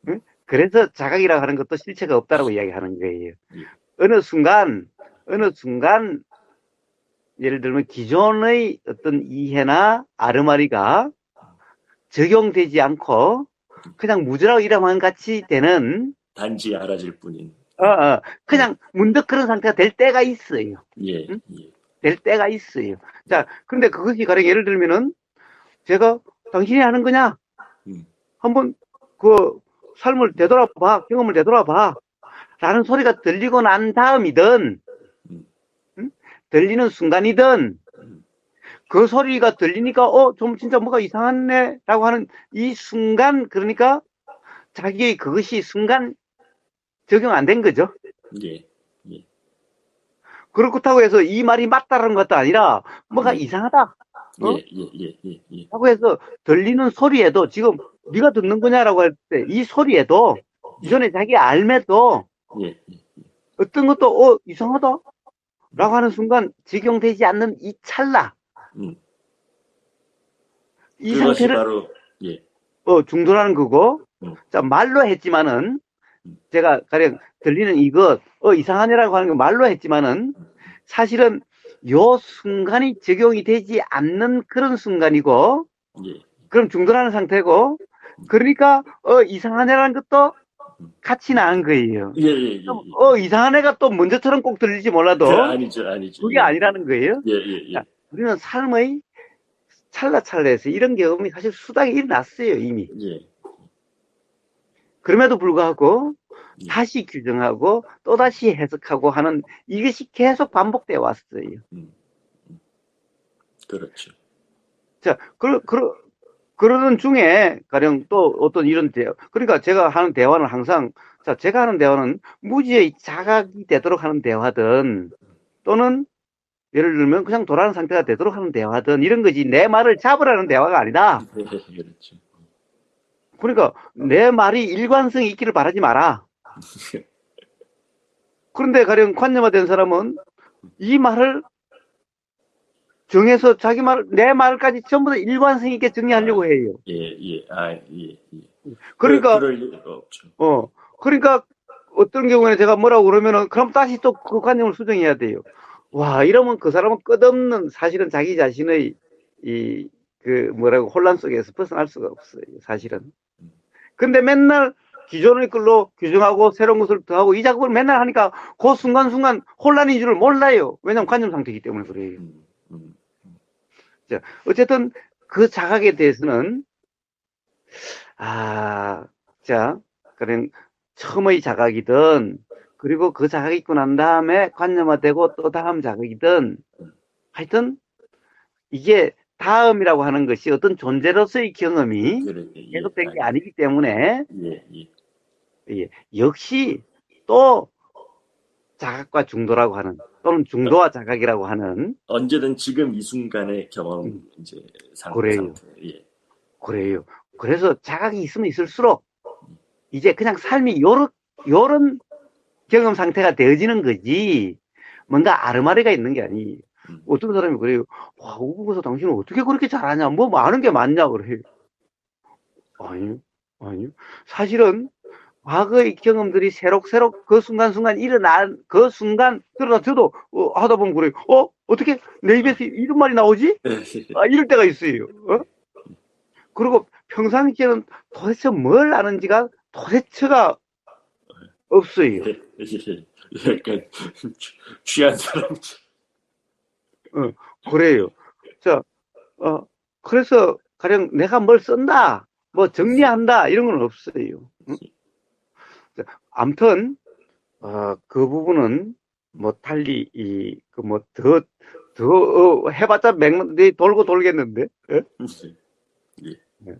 응? 그래서 자각이라고 하는 것도 실체가 없다라고 이야기하는 거예요. 예. 어느 순간, 예를 들면 기존의 어떤 이해나 아르마리가 적용되지 않고, 그냥 무지라고 이름만 같이 되는, 단지 알아질 뿐인. 그냥 문득 그런 상태가 될 때가 있어요. 예, 응? 예. 될 때가 있어요. 자, 근데 그것이 가령 예를 들면은, 제가, 당신이 하는 거냐? 한번, 삶을 되돌아봐, 경험을 되돌아봐. 라는 소리가 들리고 난 다음이든, 응? 들리는 순간이든, 그 소리가 들리니까, 좀 진짜 뭐가 이상하네? 라고 하는 이 순간, 그러니까, 자기의 그것이 순간 적용 안 된 거죠. 예. 그렇다고 해서 이 말이 맞다는 것도 아니라, 뭐가 이상하다. 예. 라고 해서 들리는 소리에도 지금 네가 듣는 거냐라고 할 때 이 소리에도 기존에 자기 알매도 어떤 것도 이상하다 라고 하는 순간 적용되지 않는 이 찰나 이 그것이 상태를 바로 중도라는 거고 자 말로 했지만은 제가 가령 들리는 이것 이상하네라고 하는 거 말로 했지만은 사실은 요 순간이 적용이 되지 않는 그런 순간이고 그럼 중도라는 상태고 그러니까 이상하네라는 것도 같이 나은 거예요. 예. 이상한 애가 또 먼저처럼 꼭 들릴지 몰라도 아니죠. 그게 아니라는 거예요. 예. 자, 우리는 삶의 찰나찰나에서 이런 경험이 사실 수당이 일어났어요 이미. 그럼에도 불구하고 다시 규정하고 또다시 해석하고 하는 이것이 계속 반복되어 왔어요. 그렇죠. 자, 그러는 중에 가령 또 어떤 이런 그러니까 제가 하는 대화는 항상 제가 하는 대화는 무지의 자각이 되도록 하는 대화든 또는 예를 들면 그냥 돌아가는 상태가 되도록 하는 대화든 이런 거지 내 말을 잡으라는 대화가 아니다. 그렇죠. 그러니까 내 말이 일관성이 있기를 바라지 마라. 그런데 가령 관념화된 사람은 이 말을 정해서 내 말까지 전부 다 일관성 있게 정리하려고 해요. 예. 그러니까 그럴 리가 없죠. 그러니까 어떤 경우에는 제가 뭐라고 그러면은 그럼 다시 또 그 관념을 수정해야 돼요. 와, 이러면 그 사람은 끝없는 사실은 자기 자신의 혼란 속에서 벗어날 수가 없어요. 사실은. 근데 맨날 기존의 걸로 규정하고 새로운 것을 더하고 이 작업을 맨날 하니까 그 순간순간 혼란인 줄을 몰라요. 왜냐면 관념 상태이기 때문에 그래요. 자, 어쨌든 그 자각에 대해서는 그냥 처음의 자각이든 그리고 그 자각이 있고 난 다음에 관념화되고 또 다음 자각이든 하여튼 이게 다음이라고 하는 것이 어떤 존재로서의 경험이 계속된 게 아니기 때문에 역시 또 자각과 중도라고 하는 또는 중도와 자각이라고 하는 언제든 지금 이 순간의 경험 이제 그래요. 상태. 그래요. 그래서 자각이 있으면 있을수록 이제 그냥 삶이 요런 경험 상태가 되어지는 거지 뭔가 아르마리가 있는 게 아니에요. 어떤 사람이 그래요. 와, 오국에서 당신은 어떻게 그렇게 잘하냐? 뭐 아는 게 많냐? 그래요. 아니요. 사실은 과거의 경험들이 새록새록 그 순간순간 일어난 그 순간 그러다 저도 하다 보면 그래요. 어떻게 내 입에서 이런 말이 나오지? 이럴 때가 있어요. 그리고 평상시에는 도대체 뭘 아는지가 도대체가 없어요. 약간 취한 사람. 그래요. 자, 그래서 가령 내가 뭘 쓴다, 뭐 정리한다 이런 건 없어요. 응? 자, 아무튼 그 부분은 뭐 달리 더 해봤자 맥락이 돌고 돌겠는데. 예? 예, 예.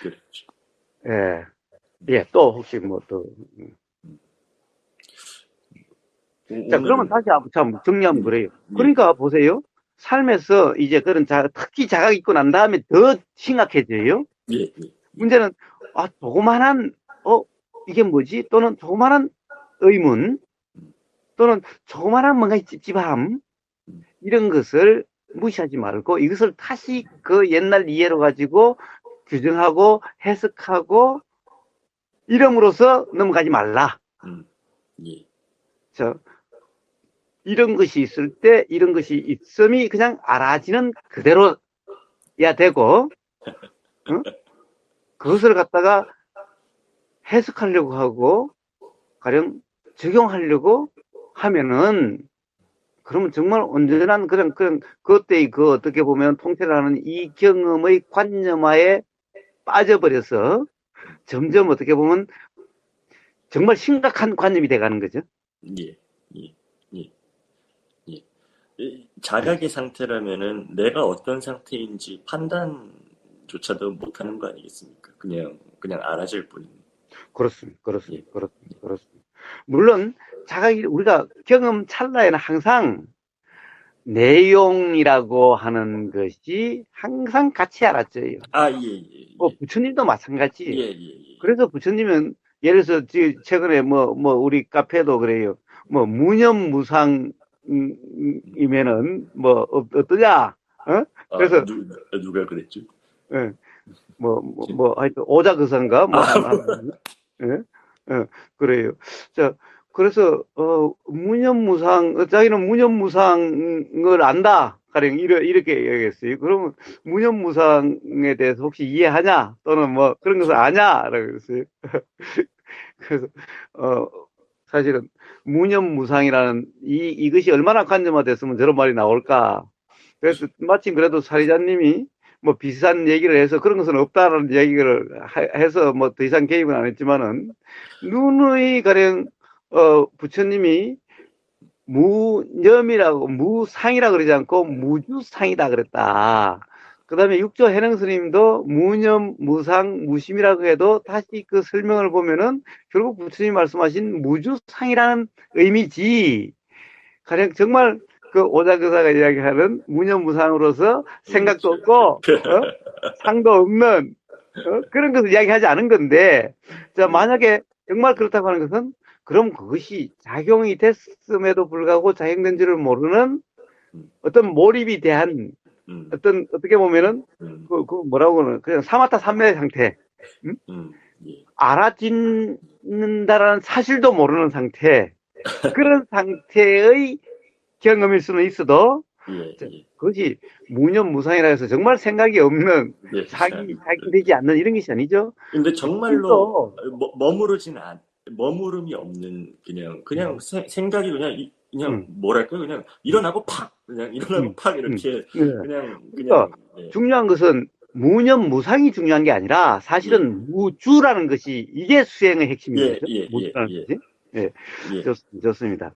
그렇죠. 예. 예, 또 혹시 뭐 또. 자, 그러면 오늘은 다시 한번 참 정리하면 그래요. 예, 그러니까 보세요. 삶에서 이제 그런 특히 자각 있고 난 다음에 더 심각해져요. 예, 예, 문제는, 조그만한, 이게 뭐지? 또는 조그만한 의문, 또는 조그만한 뭔가 찝찝함, 이런 것을 무시하지 말고 이것을 다시 그 옛날 이해로 가지고 규정하고 해석하고 이름으로써 넘어가지 말라. 예, 저, 이런 것이 있을 때 이런 것이 있음이 그냥 알아지는 그대로야 되고, 응? 그것을 갖다가 해석하려고 하고 가령 적용하려고 하면은 그러면 정말 온전한 그런 그때의 그 어떻게 보면 통찰을 하는 이 경험의 관념화에 빠져버려서 점점 어떻게 보면 정말 심각한 관념이 돼가는 거죠. 예, 예, 예, 예. 이 자각의 상태라면은 내가 어떤 상태인지 판단조차도 못하는 거 아니겠습니까? 그냥 알아질 뿐. 그렇습니다. 예, 그렇습니다. 그렇습니다. 그렇습니다. 물론 자각이 우리가 경험 찰나에는 항상 내용이라고 하는 것이 항상 같이 알았죠. 예, 예, 부처님도 예, 마찬가지예요. 예, 예, 그래서 부처님은 예를 들어서 최근에 우리 카페도 그래요. 무념무상이면은 어떠냐? 그래서 누가 그랬죠? 예, 하여튼 오자그선가 예? 그래요. 자, 그래서 무념무상 자기는 무념무상을 안다. 가령 이렇게 얘기했어요. 그러면 무념무상에 대해서 혹시 이해하냐? 또는 뭐 그런 것을 아냐? 라고 그랬어요. 그래서 어 사실은 무념무상이라는 이것이 얼마나 관념화됐으면 저런 말이 나올까? 그래서 마침 그래도 사리자님이 뭐 비슷한 얘기를 해서 그런 것은 없다라는 얘기를 해서 뭐 더 이상 개입은 안 했지만은 누누이 가령 부처님이 무념이라고 무상이라 그러지 않고 무주상이다 그랬다. 그 다음에 육조 해능 스님도 무념, 무상, 무심이라고 해도 다시 그 설명을 보면은 결국 부처님이 말씀하신 무주상이라는 의미지. 가령 정말 그 오자교사가 이야기하는 무념무상으로서 생각도 없고 상도 없는 그런 것을 이야기하지 않은 건데, 자, 만약에 정말 그렇다고 하는 것은 그럼 그것이 작용이 됐음에도 불구하고 작용된 줄을 모르는 어떤 몰입이 대한 어떤 어떻게 보면은 그 뭐라고 하는 그냥 사마타 삼昧 상태, 예, 알아듣는다라는 사실도 모르는 상태, 그런 상태의 경험일 수는 있어도 예, 예, 그것이 무념무상이라 해서 정말 생각이 없는 예. 자기되지 않는 이런 것이 아니죠. 근데 정말로 부처님도 머무름이 없는 생각이 그냥 음, 뭐랄까 그냥 음, 일어나고 팍 그냥 일어나고 음, 팍 음. 이렇게 네. 그러니까 그냥 예, 중요한 것은 무념무상이 중요한 게 아니라 예, 사실은 무주라는 것이 이게 수행의 핵심인 예, 거죠. 예, 예, 무주라는 예, 것이. 예, 예, 좋습니다.